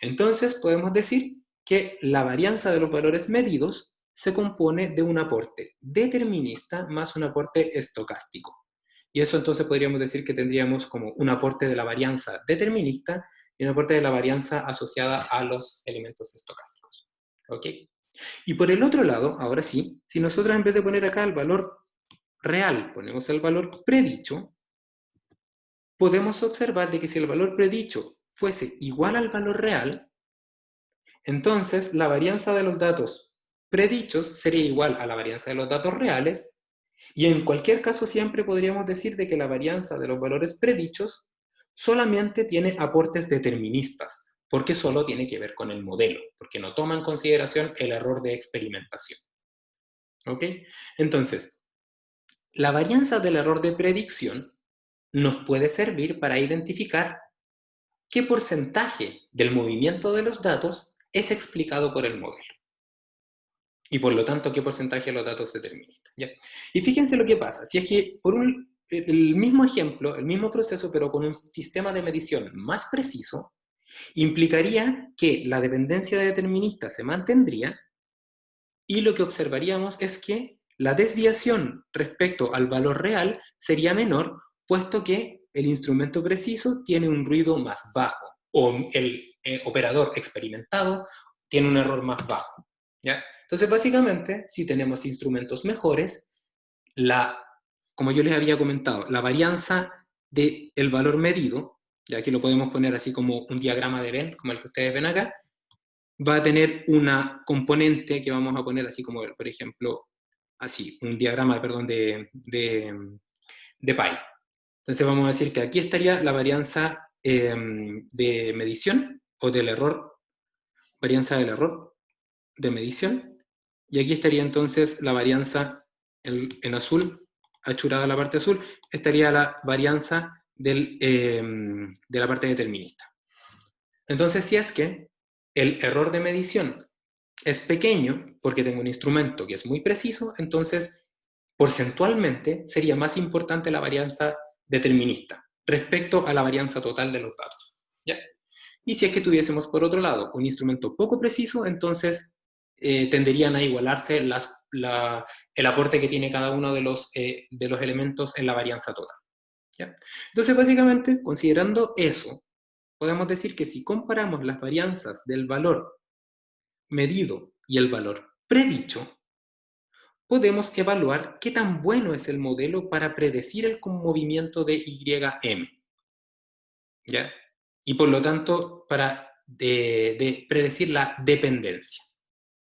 Entonces podemos decir que la varianza de los valores medidos se compone de un aporte determinista más un aporte estocástico. Y eso entonces podríamos decir que tendríamos como un aporte de la varianza determinista y un aporte de la varianza asociada a los elementos estocásticos. ¿Ok? Y por el otro lado, ahora sí, si nosotros en vez de poner acá el valor real, ponemos el valor predicho, podemos observar de que si el valor predicho fuese igual al valor real, entonces la varianza de los datos predichos sería igual a la varianza de los datos reales, y en cualquier caso siempre podríamos decir de que la varianza de los valores predichos solamente tiene aportes deterministas, porque solo tiene que ver con el modelo, porque no toma en consideración el error de experimentación. ¿Ok? Entonces, la varianza del error de predicción nos puede servir para identificar qué porcentaje del movimiento de los datos es explicado por el modelo. Y por lo tanto, qué porcentaje de los datos deterministas. ¿Ya? Y fíjense lo que pasa. Si es que por el mismo ejemplo, el mismo proceso, pero con un sistema de medición más preciso, implicaría que la dependencia determinista se mantendría y lo que observaríamos es que la desviación respecto al valor real sería menor, puesto que el instrumento preciso tiene un ruido más bajo, o el operador experimentado tiene un error más bajo. ¿Ya? Entonces, básicamente, si tenemos instrumentos mejores, como yo les había comentado, la varianza del valor medido, ya que lo podemos poner así como un diagrama de Venn, como el que ustedes ven acá, va a tener una componente que vamos a poner así como, por ejemplo, así, un diagrama, perdón, de pi. Entonces vamos a decir que aquí estaría la varianza de medición, o del error, varianza del error de medición, y aquí estaría entonces la varianza en azul, achurada la parte azul, estaría la varianza de la parte determinista. Entonces, si es que el error de medición es pequeño, porque tengo un instrumento que es muy preciso, entonces porcentualmente sería más importante la varianza determinista respecto a la varianza total de los datos. ¿Ya? Y si es que tuviésemos, por otro lado, un instrumento poco preciso, entonces tenderían a igualarse el aporte que tiene cada uno de los elementos en la varianza total. ¿Ya? Entonces, básicamente, considerando eso, podemos decir que si comparamos las varianzas del valor medido y el valor predicho, podemos evaluar qué tan bueno es el modelo para predecir el movimiento de YM. ¿Ya? Y por lo tanto, para predecir la dependencia.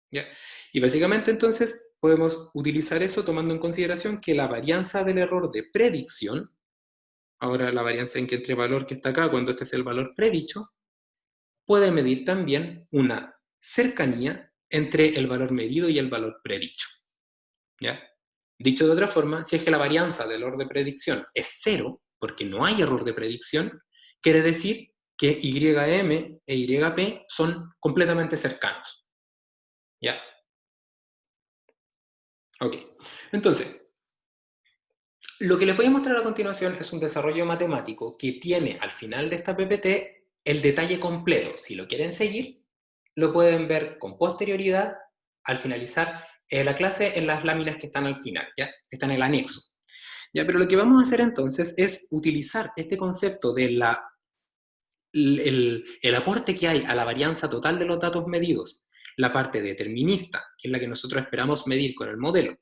¿Ya? Y básicamente entonces podemos utilizar eso tomando en consideración que la varianza del error de predicción, ahora la varianza en que entre valor que está acá, cuando este es el valor predicho, puede medir también una cercanía entre el valor medido y el valor predicho. ¿Ya? Dicho de otra forma, si es que la varianza del error de predicción es 0, porque no hay error de predicción, quiere decir que YM e YP son completamente cercanos. ¿Ya? Ok. Entonces, Lo que les voy a mostrar a continuación es un desarrollo matemático que tiene al final de esta PPT el detalle completo. Si lo quieren seguir, lo pueden ver con posterioridad al finalizar la clase en las láminas que están al final, ¿ya? Están en el anexo. ¿Ya? Pero lo que vamos a hacer entonces es utilizar este concepto de el aporte que hay a la varianza total de los datos medidos, la parte determinista, que es la que nosotros esperamos medir con el modelo,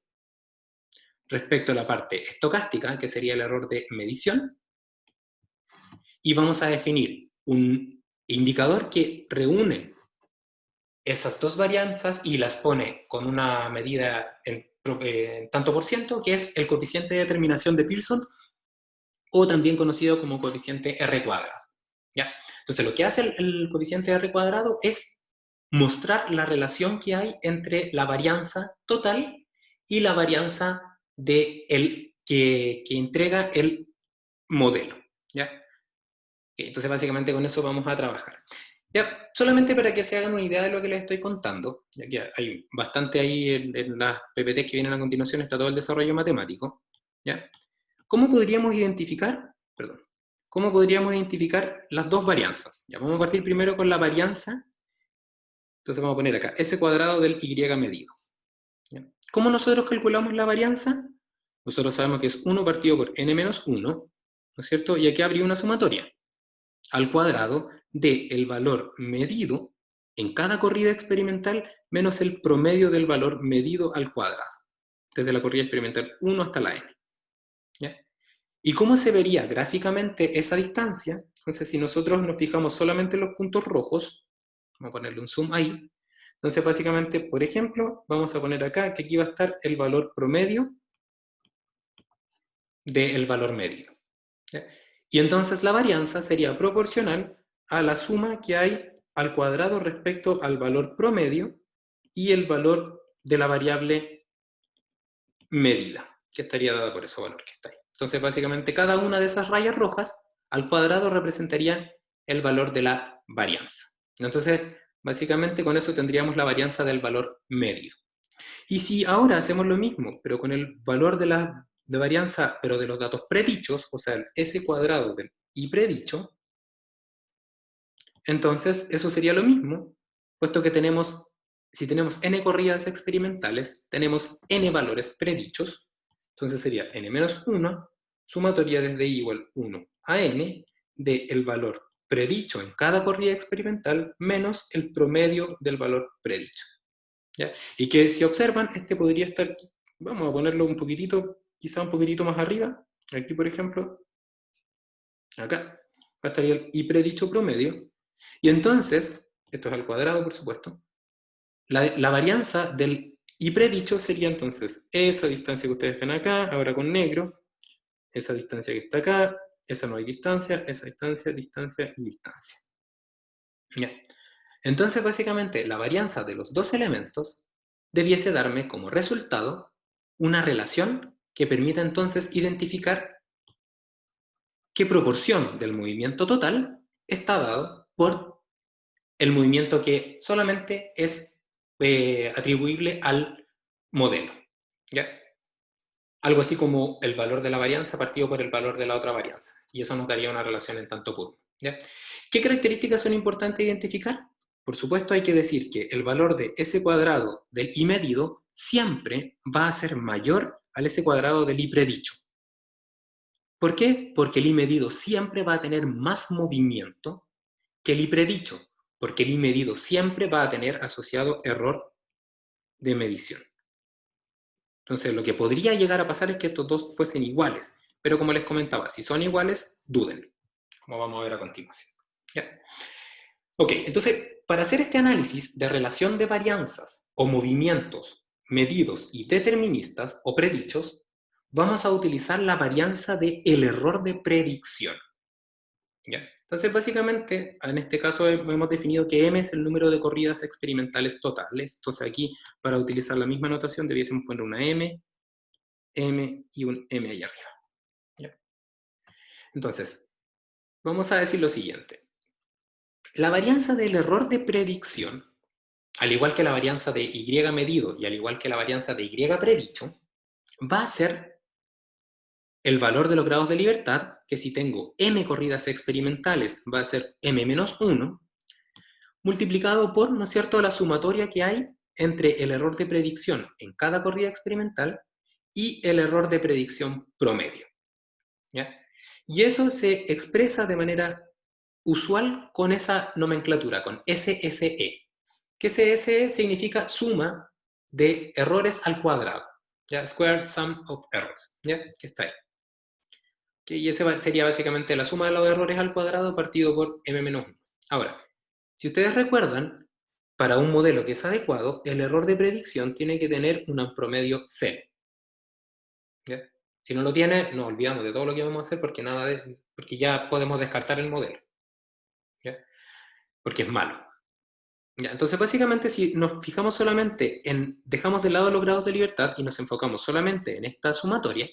respecto a la parte estocástica, que sería el error de medición, y vamos a definir un indicador que reúne esas dos varianzas y las pone con una medida en tanto por ciento, que es el coeficiente de determinación de Pearson, o también conocido como coeficiente R cuadrado. ¿Ya? Entonces, lo que hace el coeficiente R cuadrado es mostrar la relación que hay entre la varianza total y la varianza que entrega el modelo. ¿Ya? Okay, entonces, básicamente con eso vamos a trabajar. Ya, solamente para que se hagan una idea de lo que les estoy contando, ya que hay bastante ahí en las PPT que vienen a continuación, está todo el desarrollo matemático. ¿Ya? ¿Cómo podríamos identificar, perdón, cómo podríamos identificar las dos varianzas? Ya, vamos a partir primero con la varianza. Entonces vamos a poner acá S cuadrado del Y medido. ¿Ya? ¿Cómo nosotros calculamos la varianza? Nosotros sabemos que es 1 partido por n menos 1, ¿no es cierto? Y aquí habría una sumatoria al cuadrado del valor medido en cada corrida experimental menos el promedio del valor medido al cuadrado, desde la corrida experimental 1 hasta la n. ¿Ya? ¿Y cómo se vería gráficamente esa distancia? Entonces, si nosotros nos fijamos solamente en los puntos rojos, vamos a ponerle un zoom ahí, entonces básicamente, por ejemplo, vamos a poner acá que aquí va a estar el valor promedio del valor medido. ¿Ya? Y entonces la varianza sería proporcional a la suma que hay al cuadrado respecto al valor promedio y el valor de la variable medida, que estaría dada por ese valor que está ahí. Entonces, básicamente, cada una de esas rayas rojas al cuadrado representaría el valor de la varianza. Entonces, básicamente, con eso tendríamos la varianza del valor medido. Y si ahora hacemos lo mismo, pero con el valor de varianza, pero de los datos predichos, o sea, el S cuadrado del Y predicho, entonces eso sería lo mismo, puesto que tenemos, si tenemos n corridas experimentales, tenemos n valores predichos, entonces sería n menos 1, sumatoria desde i igual 1 a n, del valor predicho en cada corrida experimental menos el promedio del valor predicho. ¿Ya? Y que si observan, este podría estar, vamos a ponerlo un poquitito, quizá un poquitito más arriba, aquí por ejemplo, acá, estaría el y predicho promedio, y entonces, esto es al cuadrado por supuesto, la varianza del y predicho sería entonces esa distancia que ustedes ven acá, ahora con negro, esa distancia que está acá, esa no hay distancia, esa distancia, distancia y distancia. ¿Ya? Entonces, básicamente, la varianza de los dos elementos debiese darme como resultado una relación que permita entonces identificar qué proporción del movimiento total está dado por el movimiento que solamente es atribuible al modelo. ¿Ya? Algo así como el valor de la varianza partido por el valor de la otra varianza. Y eso nos daría una relación en tanto por uno. ¿Ya? ¿Qué características son importantes identificar? Por supuesto hay que decir que el valor de S cuadrado del I medido siempre va a ser mayor al S cuadrado del I predicho. ¿Por qué? Porque el I medido siempre va a tener más movimiento que el I predicho, porque el I medido siempre va a tener asociado error de medición. Entonces, lo que podría llegar a pasar es que estos dos fuesen iguales, pero como les comentaba, si son iguales, duden, como vamos a ver a continuación. ¿Ya? Ok, entonces, para hacer este análisis de relación de varianzas o movimientos medidos y deterministas o predichos, vamos a utilizar la varianza del error de predicción. ¿Ya? Entonces, básicamente, en este caso hemos definido que m es el número de corridas experimentales totales. Entonces aquí, para utilizar la misma notación, debiésemos poner una m y un m ahí arriba. ¿Ya? Entonces, vamos a decir lo siguiente. La varianza del error de predicción, al igual que la varianza de y medido y al igual que la varianza de y predicho, va a ser el valor de los grados de libertad, que si tengo m corridas experimentales va a ser m menos 1, multiplicado por, ¿no es cierto?, la sumatoria que hay entre el error de predicción en cada corrida experimental y el error de predicción promedio. ¿Ya? Y eso se expresa de manera usual con esa nomenclatura, con SSE. Que SSE significa suma de errores al cuadrado. ¿Ya? Squared Sum of Errors. ¿Ya? Que está ahí. Y ese sería básicamente la suma de los errores al cuadrado partido por m-1. Ahora, si ustedes recuerdan, para un modelo que es adecuado, el error de predicción tiene que tener un promedio 0. ¿Ya? Si no lo tiene, nos olvidamos de todo lo que vamos a hacer porque ya podemos descartar el modelo. ¿Ya? Porque es malo. ¿Ya? Entonces, básicamente, si nos fijamos solamente dejamos de lado los grados de libertad y nos enfocamos solamente en esta sumatoria,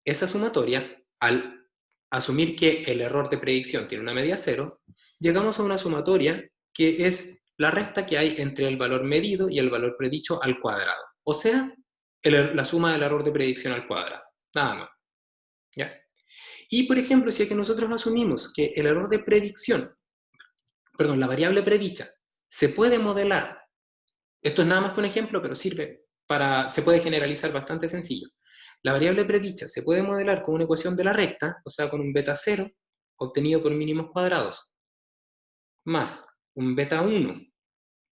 esa sumatoria, al asumir que el error de predicción tiene una media 0, llegamos a una sumatoria que es la resta que hay entre el valor medido y el valor predicho al cuadrado. O sea, la suma del error de predicción al cuadrado. Nada más. ¿Ya? Y, por ejemplo, si es que nosotros asumimos que el error de predicción, perdón, la variable predicha, se puede modelar, esto es nada más que un ejemplo, pero se puede generalizar bastante sencillo. La variable predicha se puede modelar con una ecuación de la recta, o sea, con un beta 0, obtenido por mínimos cuadrados, más un beta 1,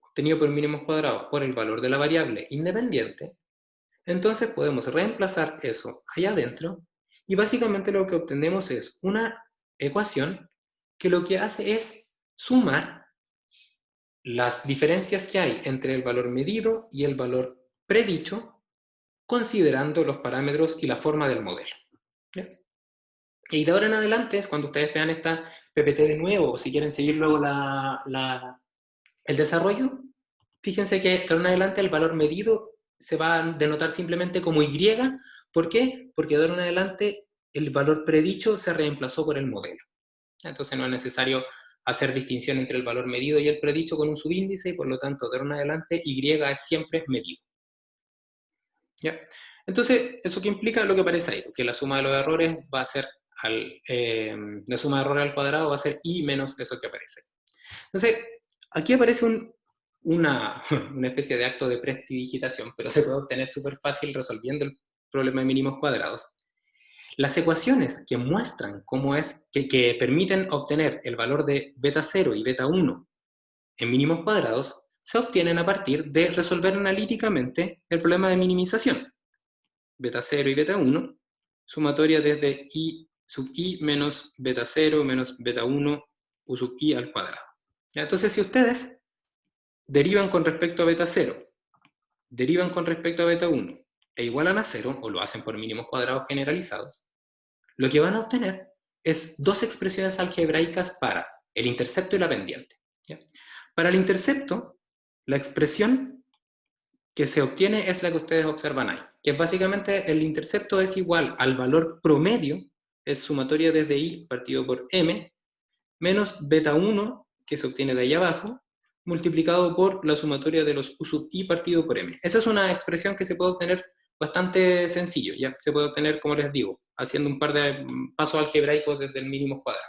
obtenido por mínimos cuadrados por el valor de la variable independiente. Entonces podemos reemplazar eso allá adentro, y básicamente lo que obtenemos es una ecuación que lo que hace es sumar las diferencias que hay entre el valor medido y el valor predicho, considerando los parámetros y la forma del modelo. ¿Ya? Y de ahora en adelante es cuando ustedes vean esta PPT de nuevo, o si quieren seguir luego el desarrollo, fíjense que de ahora en adelante el valor medido se va a denotar simplemente como Y. ¿Por qué? Porque de ahora en adelante el valor predicho se reemplazó por el modelo. Entonces no es necesario hacer distinción entre el valor medido y el predicho con un subíndice, y por lo tanto de ahora en adelante Y es siempre medido. ¿Ya? Entonces, ¿eso qué implica? Lo que aparece ahí, que la suma de los errores va a ser, la suma de errores al cuadrado va a ser I menos eso que aparece. Entonces, aquí aparece una especie de acto de prestidigitación, pero se puede obtener súper fácil resolviendo el problema de mínimos cuadrados. Las ecuaciones que muestran cómo es, que permiten obtener el valor de beta 0 y beta 1 en mínimos cuadrados, se obtienen a partir de resolver analíticamente el problema de minimización. Beta 0 y beta 1, sumatoria desde I sub I menos beta 0 menos beta 1 U sub I al cuadrado. Entonces, si ustedes derivan con respecto a beta 0, derivan con respecto a beta 1 e igualan a 0, o lo hacen por mínimos cuadrados generalizados, lo que van a obtener es dos expresiones algebraicas para el intercepto y la pendiente. ¿Ya? Para el intercepto, la expresión que se obtiene es la que ustedes observan ahí, que básicamente el intercepto es igual al valor promedio, es sumatoria desde I partido por M, menos beta 1, que se obtiene de ahí abajo, multiplicado por la sumatoria de los U sub I partido por M. Esa es una expresión que se puede obtener bastante sencillo, ya se puede obtener, como les digo, haciendo un par de pasos algebraicos desde el mínimo cuadrado.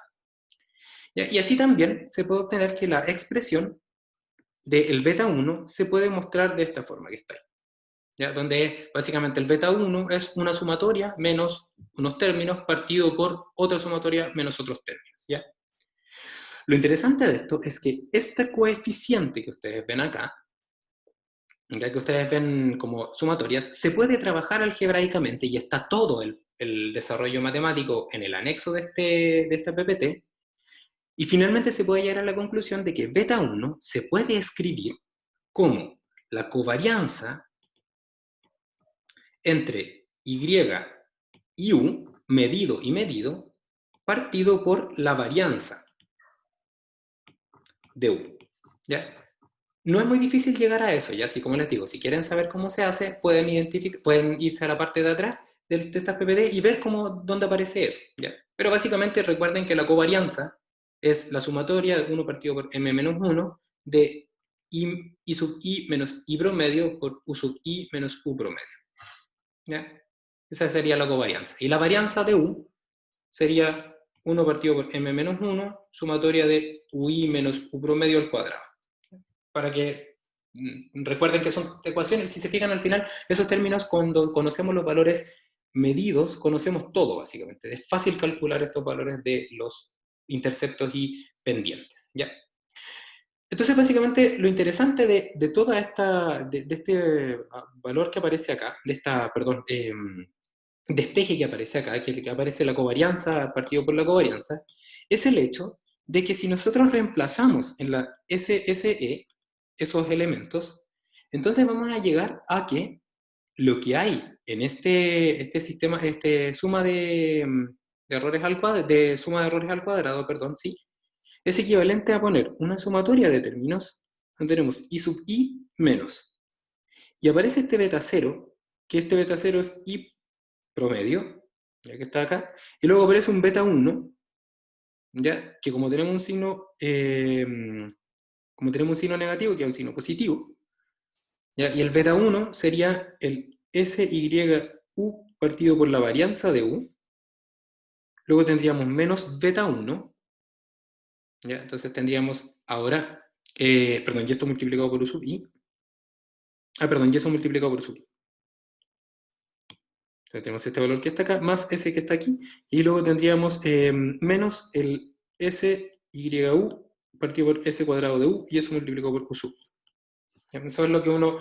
¿Ya? Y así también se puede obtener que la expresión del beta 1 se puede mostrar de esta forma que está ahí. ¿Ya? Donde básicamente el beta 1 es una sumatoria menos unos términos partido por otra sumatoria menos otros términos. ¿Ya? Lo interesante de esto es que este coeficiente que ustedes ven acá, ya que ustedes ven como sumatorias, se puede trabajar algebraicamente, y está todo el desarrollo matemático en el anexo de esta PPT, y finalmente se puede llegar a la conclusión de que beta 1 se puede escribir como la covarianza entre Y y U, medido y medido, partido por la varianza de U. ¿Ya? No es muy difícil llegar a eso, ya así como les digo, si quieren saber cómo se hace, pueden irse a la parte de atrás de estas PPT y ver dónde aparece eso. ¿Ya? Pero básicamente recuerden que la covarianza es la sumatoria de 1 partido por m menos 1 de I sub I menos I promedio por U sub I menos U promedio. ¿Ya? Esa sería la covarianza. Y la varianza de U sería 1 partido por m menos 1, sumatoria de ui menos u promedio al cuadrado. Para que recuerden que son ecuaciones, si se fijan al final, esos términos cuando conocemos los valores medidos, conocemos todo básicamente. Es fácil calcular estos valores de los interceptos y pendientes, ¿ya? Entonces, básicamente, lo interesante de toda esta, de este valor que aparece acá, de esta, perdón, despeje que aparece acá, que aparece la covarianza partido por la covarianza, es el hecho de que si nosotros reemplazamos en la SSE esos elementos, entonces vamos a llegar a que lo que hay en este sistema, suma de errores al cuadrado, de suma de errores al cuadrado, perdón, sí, es equivalente a poner una sumatoria de términos, donde tenemos i sub i menos, y aparece este beta 0, que este beta 0 es i promedio, ya que está acá, y luego aparece un beta 1, ya, que como tenemos un signo negativo, que es un signo positivo, ¿ya? Y el beta 1 sería el SYU partido por la varianza de U, luego tendríamos menos beta 1, ¿ya? Entonces tendríamos ahora, perdón, y esto multiplicado por U sub I, perdón, y eso multiplicado por sub I. Entonces tenemos este valor que está acá, más ese que está aquí, y luego tendríamos menos el SYU partido por S cuadrado de U, y eso multiplicado por U sub I. Eso es lo que uno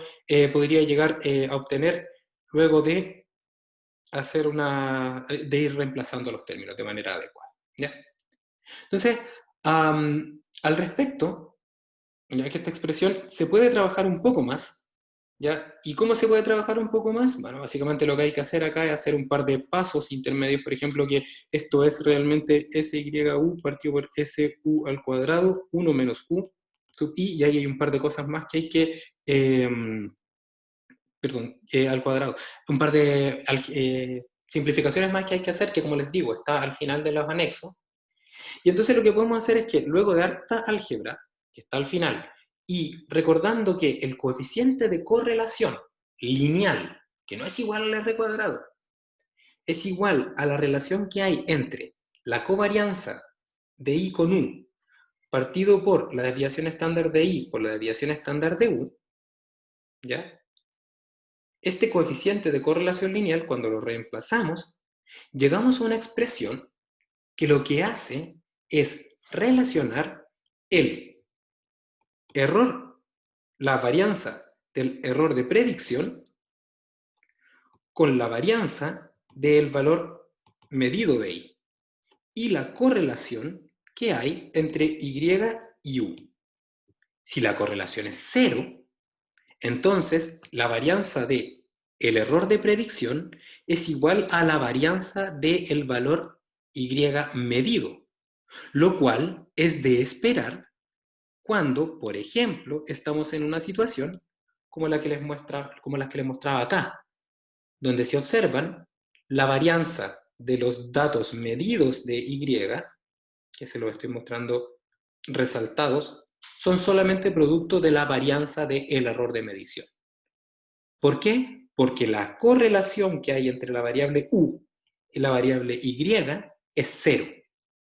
podría llegar a obtener luego de hacer de ir reemplazando los términos de manera adecuada, ¿ya? Entonces, al respecto, ya que esta expresión se puede trabajar un poco más, ¿ya? ¿Y cómo se puede trabajar un poco más? Bueno, básicamente lo que hay que hacer acá es hacer un par de pasos intermedios, por ejemplo, que esto es realmente SYU partido por SU al cuadrado, 1 menos U sub I, y ahí hay un par de cosas más que hay que, perdón, al cuadrado, un par de simplificaciones más que hay que hacer, que como les digo, está al final de los anexos. Y entonces lo que podemos hacer es que luego de harta álgebra, que está al final, y recordando que el coeficiente de correlación lineal, que no es igual al r cuadrado, es igual a la relación que hay entre la covarianza de i con u partido por la desviación estándar de i por la desviación estándar de u, ¿ya? Este coeficiente de correlación lineal, cuando lo reemplazamos, llegamos a una expresión que lo que hace es relacionar el error, la varianza del error de predicción con la varianza del valor medido de i y la correlación que hay entre y y u. Si la correlación es cero, entonces la varianza de el error de predicción es igual a la varianza del valor y medido, lo cual es de esperar cuando, por ejemplo, estamos en una situación como la que les mostraba acá, donde se observan la varianza de los datos medidos de y, que se los estoy mostrando resaltados, son solamente producto de la varianza del error de medición. ¿Por qué? Porque la correlación que hay entre la variable u y la variable y es cero,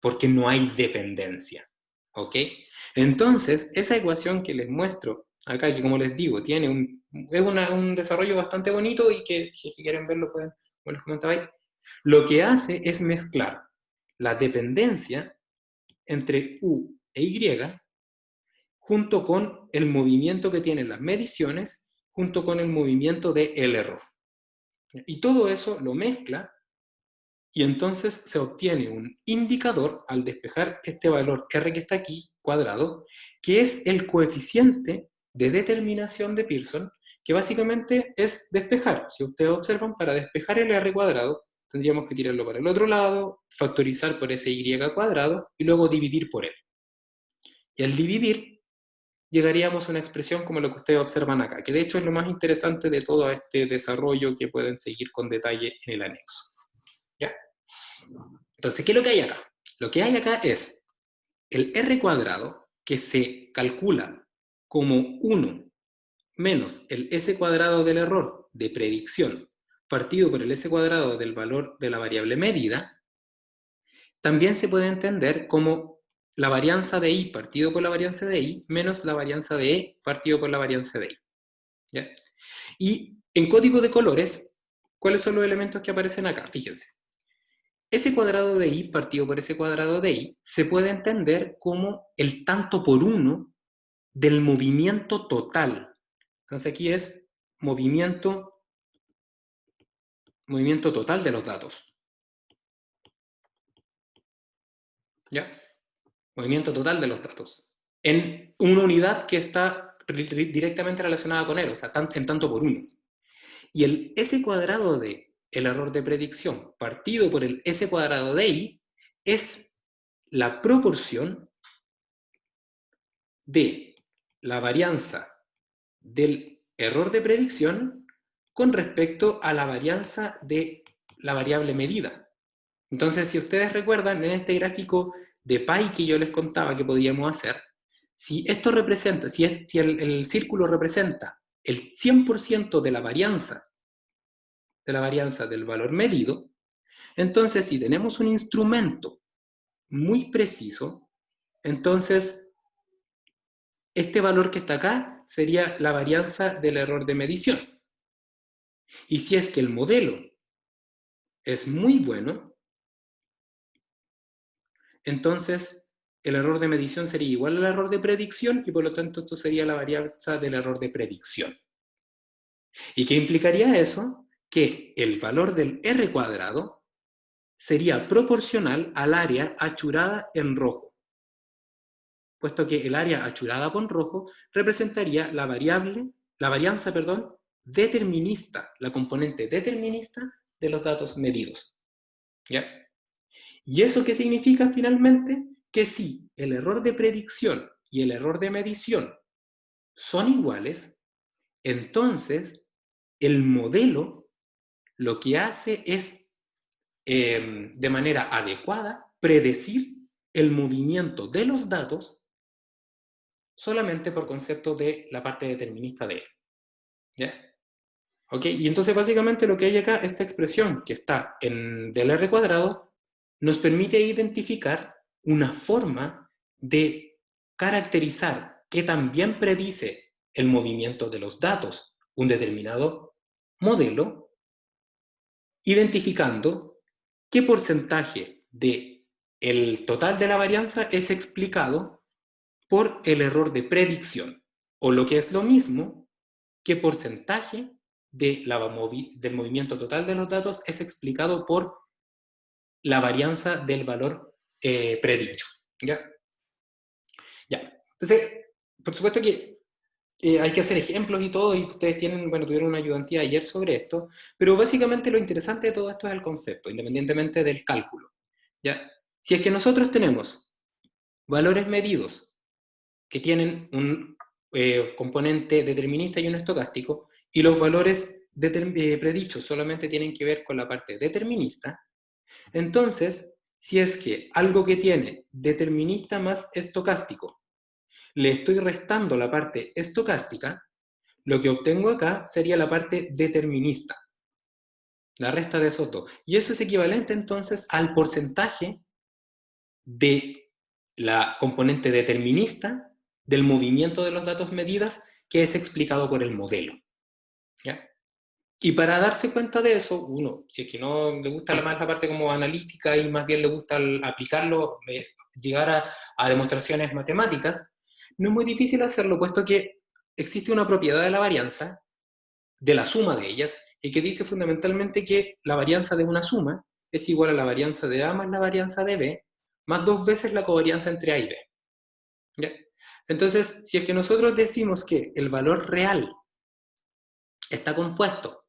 porque no hay dependencia. ¿Ok? Entonces, esa ecuación que les muestro acá, que como les digo, tiene un desarrollo bastante bonito y que si quieren verlo, pueden, como les comentaba ahí, lo que hace es mezclar la dependencia entre u e y junto con el movimiento que tienen las mediciones, junto con el movimiento del error. Y todo eso lo mezcla y entonces se obtiene un indicador al despejar este valor r que está aquí, cuadrado, que es el coeficiente de determinación de Pearson, que básicamente es despejar. Si ustedes observan, para despejar el r cuadrado, tendríamos que tirarlo para el otro lado, factorizar por ese y cuadrado y luego dividir por él. Y al dividir, llegaríamos a una expresión como lo que ustedes observan acá, que de hecho es lo más interesante de todo este desarrollo que pueden seguir con detalle en el anexo. ¿Ya? Entonces, ¿qué es lo que hay acá? Lo que hay acá es el r cuadrado, que se calcula como 1 menos el s cuadrado del error de predicción partido por el S cuadrado del valor de la variable medida, también se puede entender como la varianza de I partido por la varianza de I menos la varianza de E partido por la varianza de I. ¿Ya? Y en código de colores, ¿cuáles son los elementos que aparecen acá? Fíjense. S cuadrado de I partido por S cuadrado de I se puede entender como el tanto por uno del movimiento total. Entonces aquí es movimiento total de los datos. ¿Ya? Movimiento total de los datos. En una unidad que está directamente relacionada con él, o sea, en tanto por uno. Y el S cuadrado de el error de predicción partido por el S cuadrado de I es la proporción de la varianza del error de predicción con respecto a la varianza de la variable medida. Entonces, si ustedes recuerdan, en este gráfico de pi que yo les contaba que podíamos hacer, si esto representa, si el círculo representa el 100% de la varianza del valor medido, entonces si tenemos un instrumento muy preciso, entonces este valor que está acá sería la varianza del error de medición. Y si es que el modelo es muy bueno, entonces el error de medición sería igual al error de predicción y por lo tanto esto sería la varianza del error de predicción. ¿Y qué implicaría eso? Que el valor del R cuadrado sería proporcional al área achurada en rojo, puesto que el área achurada con rojo representaría la varianza, determinista, la componente determinista de los datos medidos. ¿Ya? ¿Y eso qué significa finalmente? Que si el error de predicción y el error de medición son iguales, entonces el modelo lo que hace es, de manera adecuada, predecir el movimiento de los datos solamente por concepto de la parte determinista de él. ¿Ya? ¿Ok? Y entonces básicamente lo que hay acá, esta expresión que está del R cuadrado, nos permite identificar una forma de caracterizar que también predice el movimiento de los datos, un determinado modelo, identificando qué porcentaje de el total de la varianza es explicado por el error de predicción, o lo que es lo mismo, qué porcentaje del movimiento total de los datos es explicado por la varianza del valor predicho. ¿Ya? Ya. Entonces, por supuesto que hay que hacer ejemplos y todo, y ustedes tuvieron una ayudantía ayer sobre esto, pero básicamente lo interesante de todo esto es el concepto, independientemente del cálculo. ¿Ya? Si es que nosotros tenemos valores medidos que tienen un componente determinista y un estocástico, y los valores predichos solamente tienen que ver con la parte determinista, entonces, si es que algo que tiene determinista más estocástico, le estoy restando la parte estocástica, lo que obtengo acá sería la parte determinista, la resta de esos dos. Y eso es equivalente entonces al porcentaje de la componente determinista del movimiento de los datos medidas que es explicado por el modelo. ¿Ya? Y para darse cuenta de eso, uno, si es que no le gusta más la parte como analítica y más bien le gusta aplicarlo, llegar a demostraciones matemáticas, no es muy difícil hacerlo, puesto que existe una propiedad de la varianza, de la suma de ellas, y que dice fundamentalmente que la varianza de una suma es igual a la varianza de A más la varianza de B, más 2 veces la covarianza entre A y B. ¿Ya? Entonces, si es que nosotros decimos que el valor real está compuesto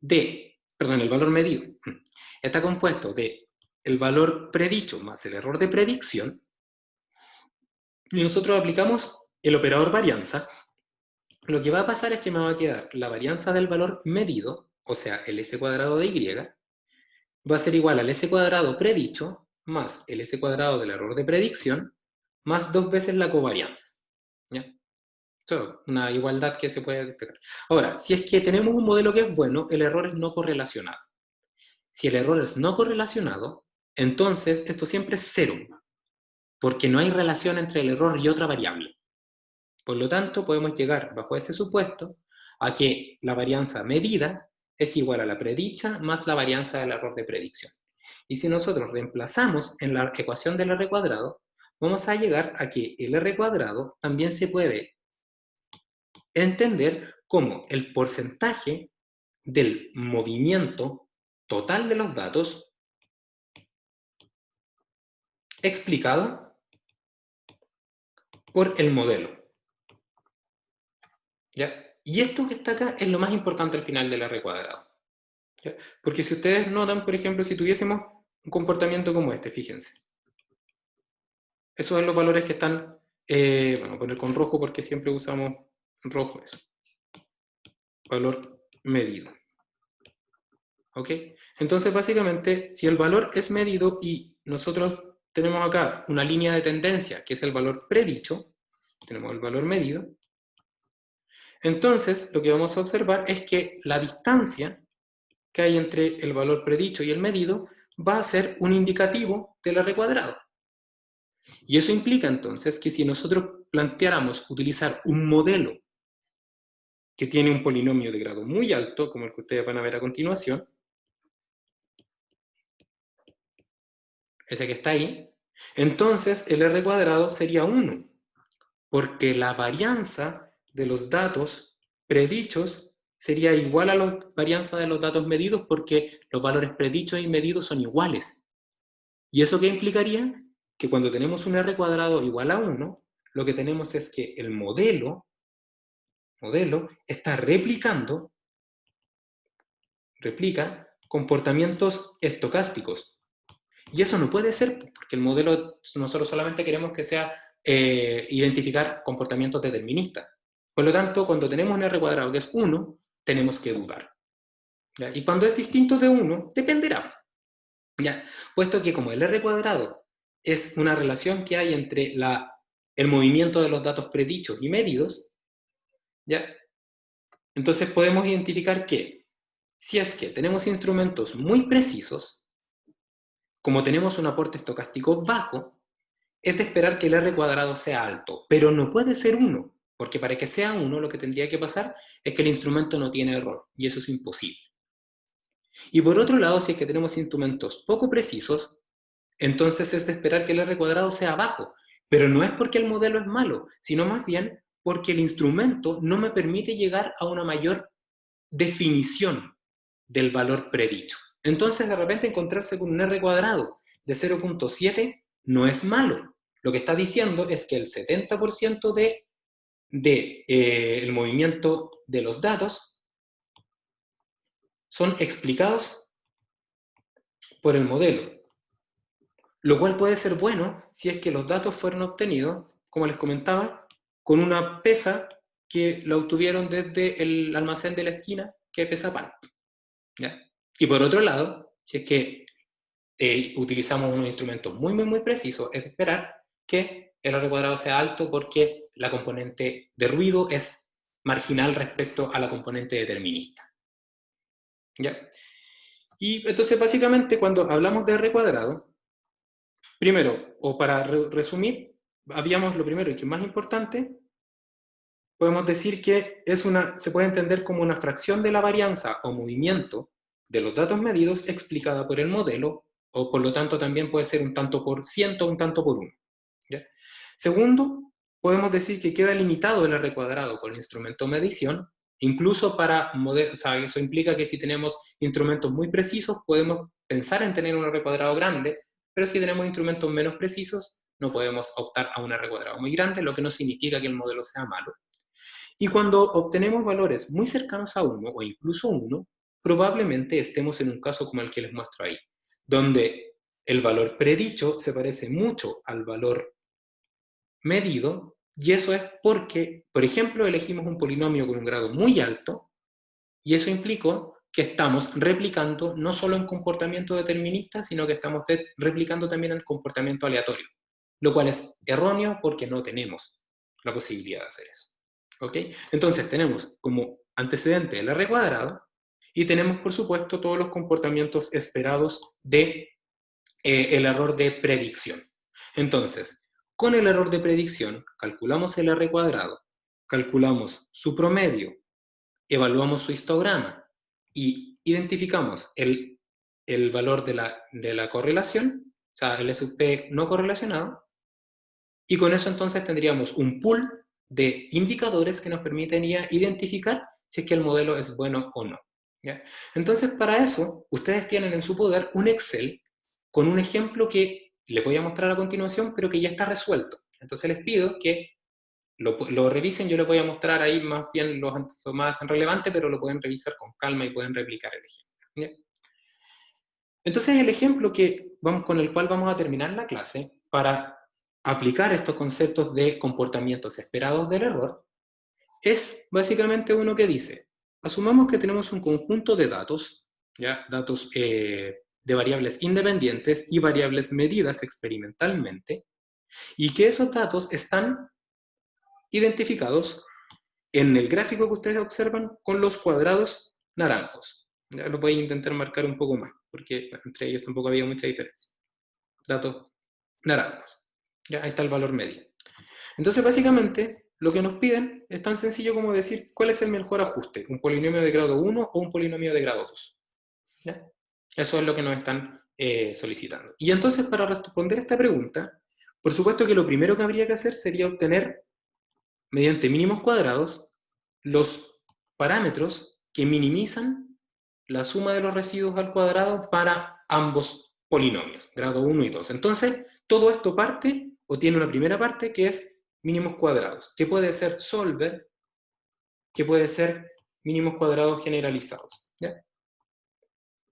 el valor medido, está compuesto de el valor predicho más el error de predicción, y nosotros aplicamos el operador varianza, lo que va a pasar es que me va a quedar la varianza del valor medido, o sea, el S cuadrado de Y, va a ser igual al S cuadrado predicho más el S cuadrado del error de predicción, más 2 veces la covarianza. ¿Ya? Una igualdad que se puede despegar. Ahora, si es que tenemos un modelo que es bueno, el error es no correlacionado. Si el error es no correlacionado, entonces esto siempre es cero, porque no hay relación entre el error y otra variable. Por lo tanto, podemos llegar bajo ese supuesto a que la varianza medida es igual a la predicha más la varianza del error de predicción. Y si nosotros reemplazamos en la ecuación del r cuadrado, vamos a llegar a que el r cuadrado también se puede entender como el porcentaje del movimiento total de los datos explicado por el modelo. ¿Ya? Y esto que está acá es lo más importante al final del r cuadrado. ¿Ya? Porque si ustedes notan, por ejemplo, si tuviésemos un comportamiento como este, fíjense. Esos son los valores que están, bueno, voy a poner con rojo porque siempre usamos rojo eso. Valor medido. ¿Ok? Entonces, básicamente, si el valor es medido y nosotros tenemos acá una línea de tendencia, que es el valor predicho, tenemos el valor medido, entonces lo que vamos a observar es que la distancia que hay entre el valor predicho y el medido va a ser un indicativo del r cuadrado. Y eso implica entonces que si nosotros planteáramos utilizar un modelo que tiene un polinomio de grado muy alto, como el que ustedes van a ver a continuación, ese que está ahí, entonces el r cuadrado sería 1, porque la varianza de los datos predichos sería igual a la varianza de los datos medidos, porque los valores predichos y medidos son iguales. ¿Y eso qué implicaría? Que cuando tenemos un r cuadrado igual a 1, lo que tenemos es que el modelo está replica comportamientos estocásticos. Y eso no puede ser, porque el modelo, nosotros solamente queremos que sea identificar comportamientos deterministas. Por lo tanto, cuando tenemos un r cuadrado que es 1, tenemos que dudar. ¿Ya? Y cuando es distinto de 1, dependerá. ¿Ya? Puesto que como el r cuadrado es una relación que hay entre el movimiento de los datos predichos y medidos, ¿ya? Entonces podemos identificar que si es que tenemos instrumentos muy precisos, como tenemos un aporte estocástico bajo, es de esperar que el r cuadrado sea alto, pero no puede ser 1, porque para que sea 1 lo que tendría que pasar es que el instrumento no tiene error, y eso es imposible. Y por otro lado, si es que tenemos instrumentos poco precisos, entonces es de esperar que el r cuadrado sea bajo, pero no es porque el modelo es malo, sino más bien porque el instrumento no me permite llegar a una mayor definición del valor predicho. Entonces, de repente, encontrarse con un r cuadrado de 0.7 no es malo. Lo que está diciendo es que el 70% el movimiento de los datos son explicados por el modelo. Lo cual puede ser bueno si es que los datos fueron obtenidos, como les comentaba, con una pesa que la obtuvieron desde el almacén de la esquina que pesa pan. ¿Ya? Y por otro lado, si es que utilizamos unos instrumentos muy precisos, es de esperar que el r cuadrado sea alto porque la componente de ruido es marginal respecto a la componente determinista. ¿Ya? Y entonces, básicamente, cuando hablamos de r cuadrado, primero, o para resumir, habíamos lo primero y que es más importante, podemos decir que se puede entender como una fracción de la varianza o movimiento de los datos medidos explicada por el modelo, o por lo tanto también puede ser un tanto por ciento o un tanto por uno. ¿Ya? Segundo, podemos decir que queda limitado el r cuadrado con el instrumento medición, incluso para modelos, o sea, eso implica que si tenemos instrumentos muy precisos, podemos pensar en tener un r cuadrado grande, pero si tenemos instrumentos menos precisos, no podemos optar a un r cuadrado muy grande, lo que no significa que el modelo sea malo. Y cuando obtenemos valores muy cercanos a 1 o incluso 1, probablemente estemos en un caso como el que les muestro ahí, donde el valor predicho se parece mucho al valor medido, y eso es porque, por ejemplo, elegimos un polinomio con un grado muy alto, y eso implicó que estamos replicando no solo en comportamiento determinista, sino que estamos replicando también en comportamiento aleatorio, lo cual es erróneo porque no tenemos la posibilidad de hacer eso. ¿Ok? Entonces tenemos como antecedente el R cuadrado y tenemos, por supuesto, todos los comportamientos esperados de el error de predicción. Entonces, con el error de predicción, calculamos el R cuadrado, calculamos su promedio, evaluamos su histograma y identificamos el valor de la correlación, o sea, el SUP no correlacionado, y con eso entonces tendríamos un pool de indicadores que nos permitiría identificar si es que el modelo es bueno o no. ¿Ya? Entonces, para eso, ustedes tienen en su poder un Excel con un ejemplo que les voy a mostrar a continuación, pero que ya está resuelto. Entonces les pido que lo revisen, yo les voy a mostrar ahí más bien lo más relevante, pero lo pueden revisar con calma y pueden replicar el ejemplo. ¿Ya? Entonces el ejemplo con el cual vamos a terminar la clase para aplicar estos conceptos de comportamientos esperados del error es básicamente uno que dice, asumamos que tenemos un conjunto de datos, ¿ya? Datos de variables independientes y variables medidas experimentalmente, y que esos datos están identificados en el gráfico que ustedes observan con los cuadrados naranjos. Ya lo voy a intentar marcar un poco más, porque entre ellos tampoco había mucha diferencia. Datos naranjos. Ya, ahí está el valor medio. Entonces, básicamente, lo que nos piden es tan sencillo como decir cuál es el mejor ajuste, un polinomio de grado 1 o un polinomio de grado 2. ¿Ya? Eso es lo que nos están solicitando. Y entonces, para responder esta pregunta, por supuesto que lo primero que habría que hacer sería obtener, mediante mínimos cuadrados, los parámetros que minimizan la suma de los residuos al cuadrado para ambos polinomios, grado 1 y 2. Entonces, todo esto parte, o tiene una primera parte, que es mínimos cuadrados, que puede ser solver, que puede ser mínimos cuadrados generalizados. ¿Ya?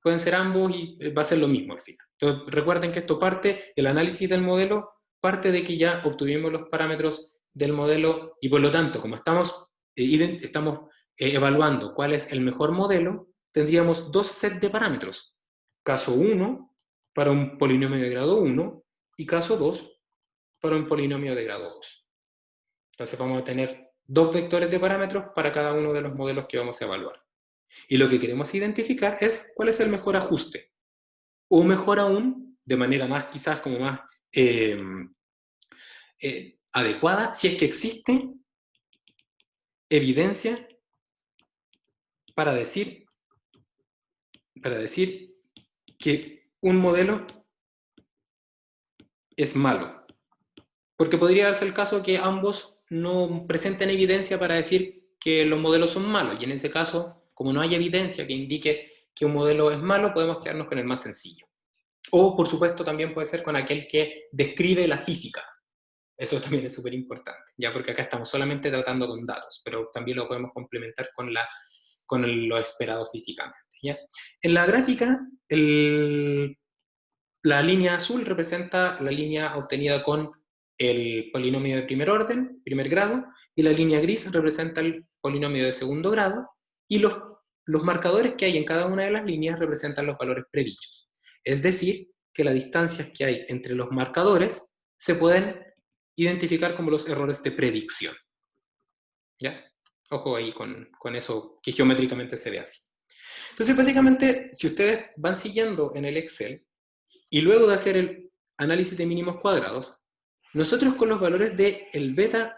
Pueden ser ambos y va a ser lo mismo al final. Entonces, recuerden que esto parte, el análisis del modelo, parte de que ya obtuvimos los parámetros del modelo y por lo tanto, como estamos evaluando cuál es el mejor modelo, tendríamos dos sets de parámetros. Caso 1 para un polinomio de grado 1 y caso 2 para un polinomio de grado 2. Entonces vamos a tener dos vectores de parámetros para cada uno de los modelos que vamos a evaluar. Y lo que queremos identificar es cuál es el mejor ajuste. O mejor aún, de manera más quizás como más adecuada, si es que existe evidencia para decir que un modelo es malo. Porque podría darse el caso que ambos no presenten evidencia para decir que los modelos son malos. Y en ese caso, como no hay evidencia que indique que un modelo es malo, podemos quedarnos con el más sencillo. O, por supuesto, también puede ser con aquel que describe la física. Eso también es súper importante, ya porque acá estamos solamente tratando con datos, pero también lo podemos complementar con lo esperado físicamente. ¿Ya? En la gráfica, la línea azul representa la línea obtenida con el polinomio de primer orden, primer grado, y la línea gris representa el polinomio de segundo grado, y los marcadores que hay en cada una de las líneas representan los valores predichos. Es decir, que las distancias que hay entre los marcadores se pueden identificar como los errores de predicción. ¿Ya? Ojo ahí con eso que geométricamente se ve así. Entonces, básicamente, si ustedes van siguiendo en el Excel, y luego de hacer el análisis de mínimos cuadrados, nosotros con los valores del beta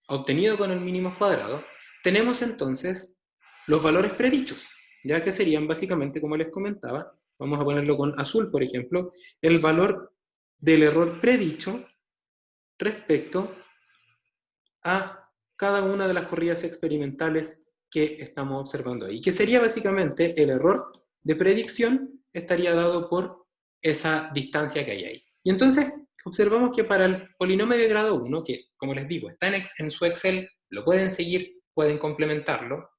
obtenido con el mínimos cuadrados, tenemos entonces los valores predichos, ya que serían básicamente, como les comentaba, vamos a ponerlo con azul, por ejemplo, el valor del error predicho respecto a cada una de las corridas experimentales que estamos observando ahí, que sería básicamente el error de predicción estaría dado por esa distancia que hay ahí. Y entonces observamos que para el polinomio de grado 1, que como les digo, está en su Excel, lo pueden seguir, pueden complementarlo.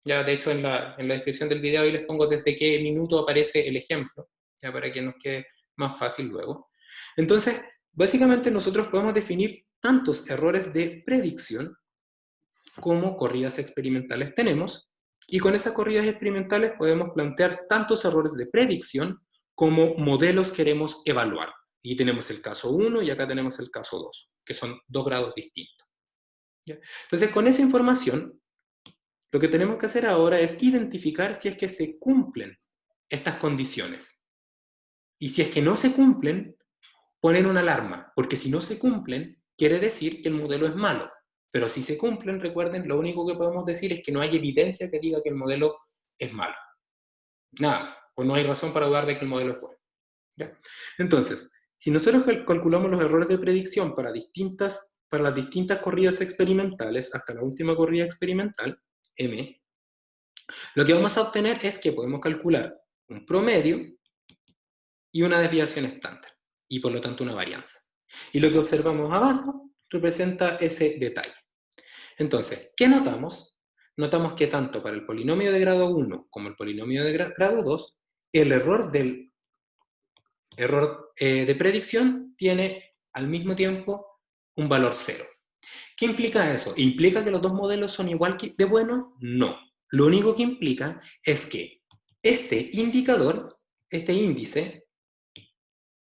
Ya de hecho en la descripción del video ahí les pongo desde qué minuto aparece el ejemplo, ya para que nos quede más fácil luego. Entonces, básicamente nosotros podemos definir tantos errores de predicción como corridas experimentales tenemos, y con esas corridas experimentales podemos plantear tantos errores de predicción como modelos queremos evaluar. Y tenemos el caso 1 y acá tenemos el caso 2, que son dos grados distintos. ¿Ya? Entonces, con esa información, lo que tenemos que hacer ahora es identificar si es que se cumplen estas condiciones. Y si es que no se cumplen, poner una alarma, porque si no se cumplen, quiere decir que el modelo es malo. Pero si se cumplen, recuerden, lo único que podemos decir es que no hay evidencia que diga que el modelo es malo. Nada más, pues no hay razón para dudar de que el modelo es bueno. ¿Ya? Entonces, si nosotros calculamos los errores de predicción para las distintas corridas experimentales, hasta la última corrida experimental, M, lo que vamos a obtener es que podemos calcular un promedio y una desviación estándar, y por lo tanto una varianza. Y lo que observamos abajo representa ese detalle. Entonces, ¿qué notamos? Notamos que tanto para el polinomio de grado 1 como el polinomio de grado 2, el error de predicción tiene al mismo tiempo un valor 0. ¿Qué implica eso? ¿Implica que los dos modelos son igual de buenos? No. Lo único que implica es que este indicador, este índice,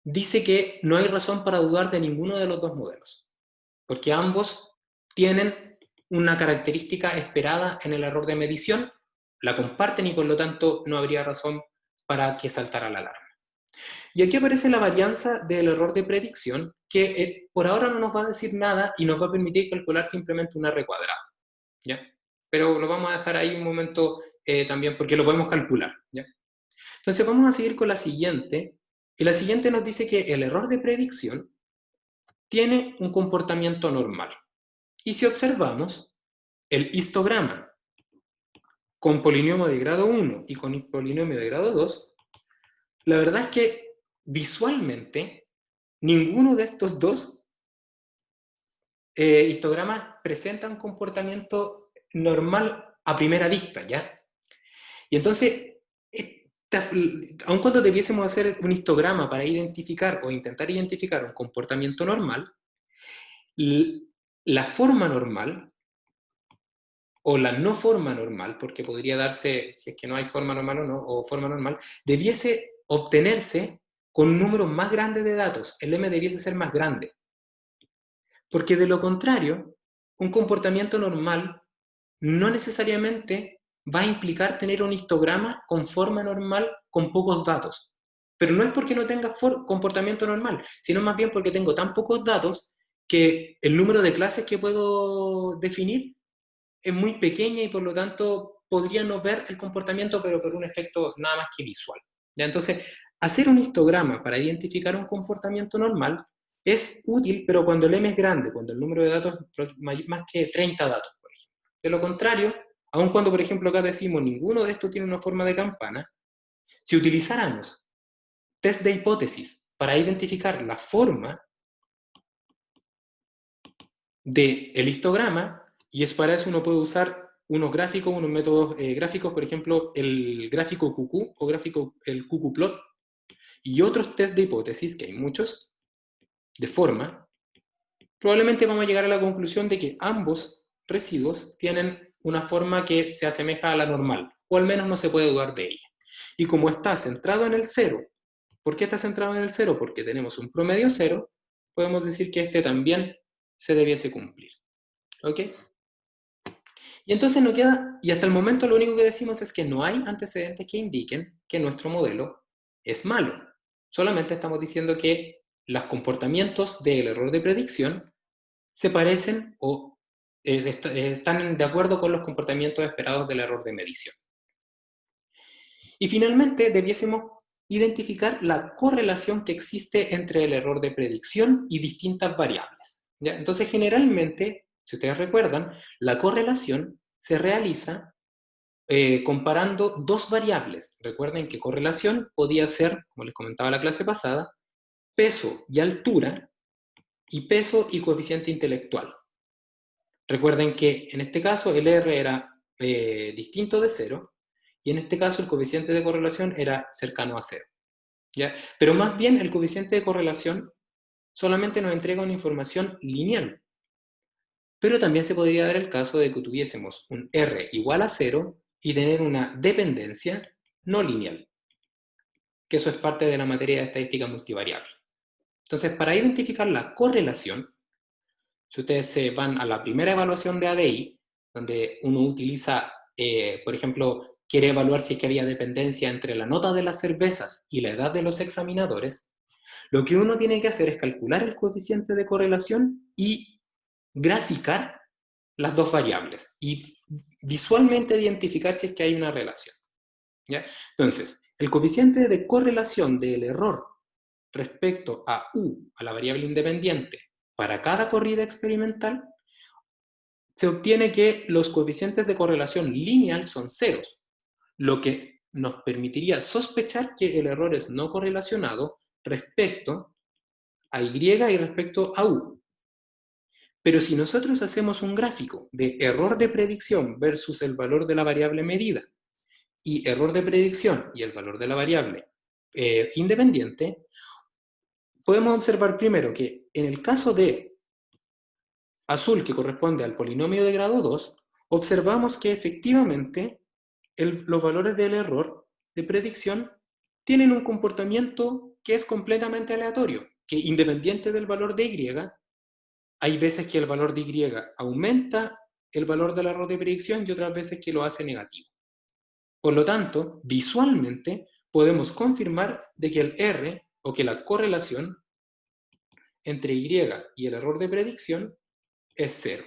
dice que no hay razón para dudar de ninguno de los dos modelos, porque ambos tienen una característica esperada en el error de medición, la comparten y por lo tanto no habría razón para que saltara la alarma. Y aquí aparece la varianza del error de predicción, que por ahora no nos va a decir nada y nos va a permitir calcular simplemente un R cuadrado, ¿ya? Pero lo vamos a dejar ahí un momento también porque lo podemos calcular, ¿ya? Entonces vamos a seguir con la siguiente, y la siguiente nos dice que el error de predicción tiene un comportamiento normal. Y si observamos el histograma con polinomio de grado 1 y con polinomio de grado 2, la verdad es que visualmente ninguno de estos dos histogramas presenta un comportamiento normal a primera vista, ¿ya? Y entonces, aun cuando debiésemos hacer un histograma para identificar o intentar identificar un comportamiento normal, la forma normal o la no forma normal, porque podría darse, si es que no hay forma normal o no, o forma normal, debiese obtenerse con un número más grande de datos. El M debiese ser más grande. Porque de lo contrario, un comportamiento normal no necesariamente va a implicar tener un histograma con forma normal con pocos datos. Pero no es porque no tenga comportamiento normal, sino más bien porque tengo tan pocos datos que el número de clases que puedo definir es muy pequeña y por lo tanto podría no ver el comportamiento, pero por un efecto nada más que visual. ¿Ya? Entonces, hacer un histograma para identificar un comportamiento normal es útil, pero cuando el M es grande, cuando el número de datos es más que 30 datos, por ejemplo. De lo contrario, aun cuando, por ejemplo, acá decimos ninguno de estos tiene una forma de campana, si utilizáramos test de hipótesis para identificar la forma del histograma, y es para eso uno puede usar unos gráficos, unos métodos gráficos, por ejemplo, el gráfico QQ o el QQplot, y otros test de hipótesis, que hay muchos, de forma, probablemente vamos a llegar a la conclusión de que ambos residuos tienen una forma que se asemeja a la normal, o al menos no se puede dudar de ella. Y como está centrado en el cero, ¿por qué está centrado en el cero? Porque tenemos un promedio cero, podemos decir que este también se debiese cumplir. ¿Ok? Y entonces no queda, y hasta el momento lo único que decimos es que no hay antecedentes que indiquen que nuestro modelo es malo. Solamente estamos diciendo que los comportamientos del error de predicción se parecen o están de acuerdo con los comportamientos esperados del error de medición. Y finalmente debiésemos identificar la correlación que existe entre el error de predicción y distintas variables. ¿Ya? Entonces generalmente, si ustedes recuerdan, la correlación se realiza comparando dos variables. Recuerden que correlación podía ser, como les comentaba la clase pasada, peso y altura, y peso y coeficiente intelectual. Recuerden que en este caso el R era distinto de 0, y en este caso el coeficiente de correlación era cercano a 0. ¿Ya? Pero más bien el coeficiente de correlación solamente nos entrega una información lineal. Pero también se podría dar el caso de que tuviésemos un R igual a 0 y tener una dependencia no lineal, que eso es parte de la materia de estadística multivariable. Entonces, para identificar la correlación, Si ustedes se van a la primera evaluación de ADI, donde uno utiliza, por ejemplo, quiere evaluar si es que había dependencia entre la nota de las cervezas y la edad de los examinadores, lo que uno tiene que hacer es calcular el coeficiente de correlación y graficar las dos variables y visualmente identificar si es que hay una relación. ¿Ya? Entonces, el coeficiente de correlación del error respecto a U, a la variable independiente, para cada corrida experimental, se obtiene que los coeficientes de correlación lineal son ceros, lo que nos permitiría sospechar que el error es no correlacionado respecto a Y y respecto a U. Pero si nosotros hacemos un gráfico de error de predicción versus el valor de la variable medida, y error de predicción y el valor de la variable independiente, podemos observar primero que en el caso de azul, que corresponde al polinomio de grado 2, observamos que efectivamente los valores del error de predicción tienen un comportamiento que es completamente aleatorio, que independiente del valor de Y, hay veces que el valor de Y aumenta el valor del error de predicción y otras veces que lo hace negativo. Por lo tanto, visualmente podemos confirmar de que el R, o que la correlación entre Y y el error de predicción es cero.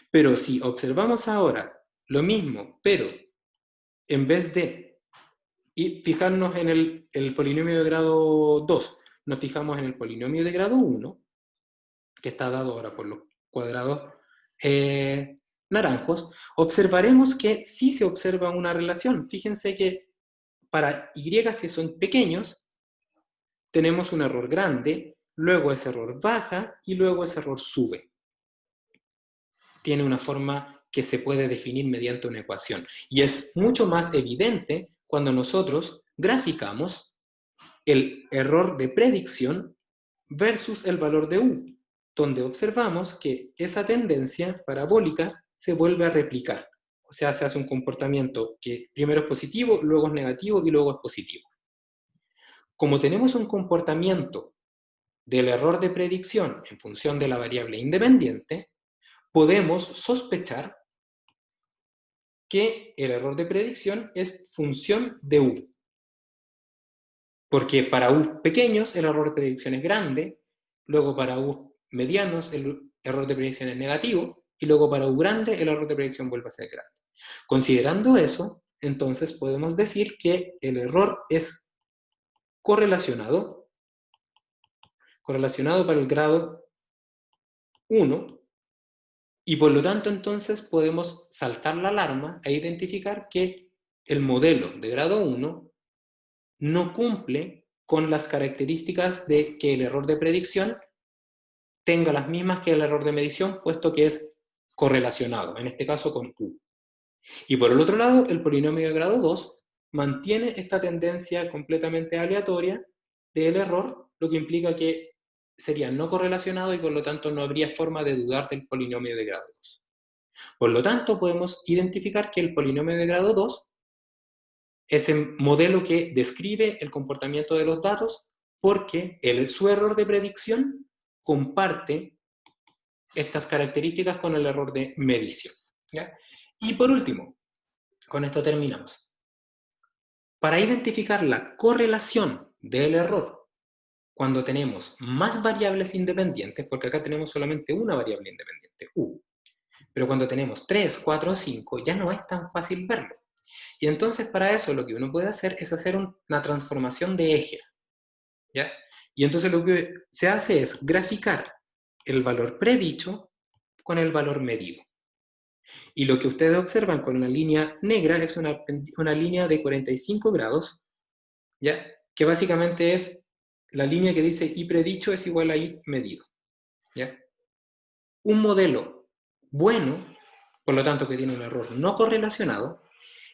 Pero si observamos ahora lo mismo, pero en vez de fijarnos en el polinomio de grado 2, nos fijamos en el polinomio de grado 1, que está dado ahora por los cuadrados naranjos, observaremos que sí se observa una relación. Fíjense que para Y que son pequeños, tenemos un error grande, luego ese error baja y luego ese error sube. Tiene una forma que se puede definir mediante una ecuación. Y es mucho más evidente cuando nosotros graficamos el error de predicción versus el valor de U, donde observamos que esa tendencia parabólica se vuelve a replicar. O sea, se hace un comportamiento que primero es positivo, luego es negativo y luego es positivo. Como tenemos un comportamiento del error de predicción en función de la variable independiente, podemos sospechar que el error de predicción es función de U. Porque para U pequeños el error de predicción es grande, luego para U medianos el error de predicción es negativo, y luego para U grande el error de predicción vuelve a ser grande. Considerando eso, entonces podemos decir que el error es correlacionado para el grado 1, y por lo tanto entonces podemos saltar la alarma e identificar que el modelo de grado 1 no cumple con las características de que el error de predicción tenga las mismas que el error de medición, puesto que es correlacionado, en este caso con U. Y por el otro lado, el polinomio de grado 2 mantiene esta tendencia completamente aleatoria del error, lo que implica que sería no correlacionado y por lo tanto no habría forma de dudar del polinomio de grado 2. Por lo tanto, podemos identificar que el polinomio de grado 2 es el modelo que describe el comportamiento de los datos porque su error de predicción comparte estas características con el error de medición. ¿Ya? Y por último, con esto terminamos. Para identificar la correlación del error cuando tenemos más variables independientes, porque acá tenemos solamente una variable independiente, U, pero cuando tenemos 3, 4 o 5 ya no es tan fácil verlo. Y entonces para eso lo que uno puede hacer es hacer una transformación de ejes. ¿Ya? Y entonces lo que se hace es graficar el valor predicho con el valor medido. Y lo que ustedes observan con una línea negra es una línea de 45 grados, ¿ya? Que básicamente es la línea que dice Y predicho es igual a Y medido. ¿Ya? Un modelo bueno, por lo tanto que tiene un error no correlacionado,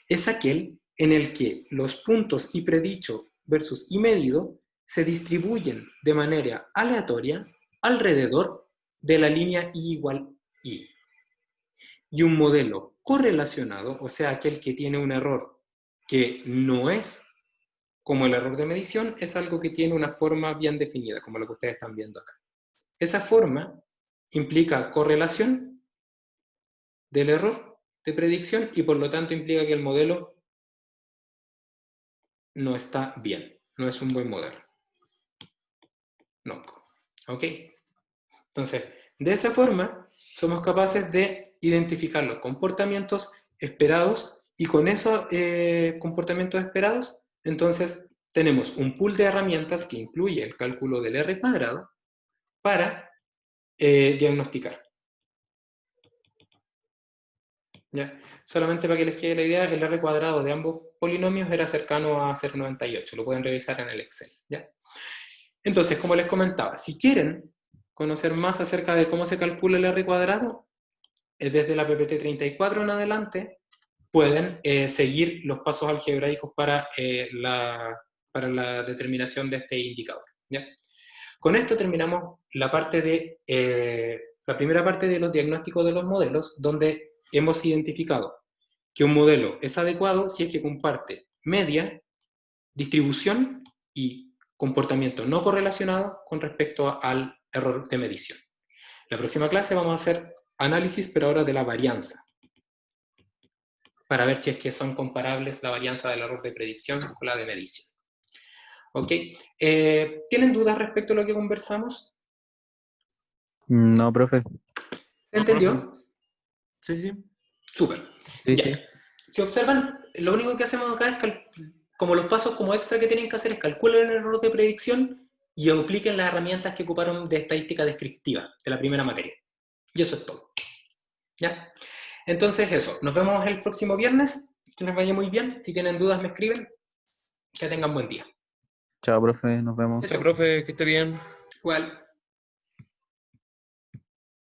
es aquel en el que los puntos Y predicho versus Y medido se distribuyen de manera aleatoria alrededor de la línea Y igual Y. Y un modelo correlacionado, o sea, aquel que tiene un error que no es como el error de medición, es algo que tiene una forma bien definida, como lo que ustedes están viendo acá. Esa forma implica correlación del error de predicción y por lo tanto implica que el modelo no está bien, no es un buen modelo. No. ¿Ok? Entonces, de esa forma, somos capaces de identificar los comportamientos esperados y con esos comportamientos esperados, entonces tenemos un pool de herramientas que incluye el cálculo del R cuadrado para diagnosticar. ¿Ya? Solamente para que les quede la idea, el R cuadrado de ambos polinomios era cercano a 0,98, lo pueden revisar en el Excel. ¿Ya? Entonces, como les comentaba, si quieren conocer más acerca de cómo se calcula el R cuadrado, desde la PPT 34 en adelante, pueden seguir los pasos algebraicos para la determinación de este indicador. ¿Ya? Con esto terminamos la primera parte de los diagnósticos de los modelos, donde hemos identificado que un modelo es adecuado si es que comparte media, distribución y comportamiento no correlacionado con respecto al error de medición. La próxima clase vamos a hacer análisis, pero ahora de la varianza, para ver si es que son comparables la varianza del error de predicción con la de medición. ¿Ok? ¿Tienen dudas respecto a lo que conversamos? No, profe. ¿Se entendió? Sí, sí. Súper. Sí, Ya. sí. Si observan, lo único que hacemos acá es como los pasos como extra que tienen que hacer es calcular el error de predicción y apliquen las herramientas que ocuparon de estadística descriptiva de la primera materia. Y eso es todo. ¿Ya? Entonces eso, nos vemos el próximo viernes. Que les vaya muy bien. Si tienen dudas me escriben. Que tengan buen día. Chao, profe, nos vemos. Chao, profe, que esté bien. Igual.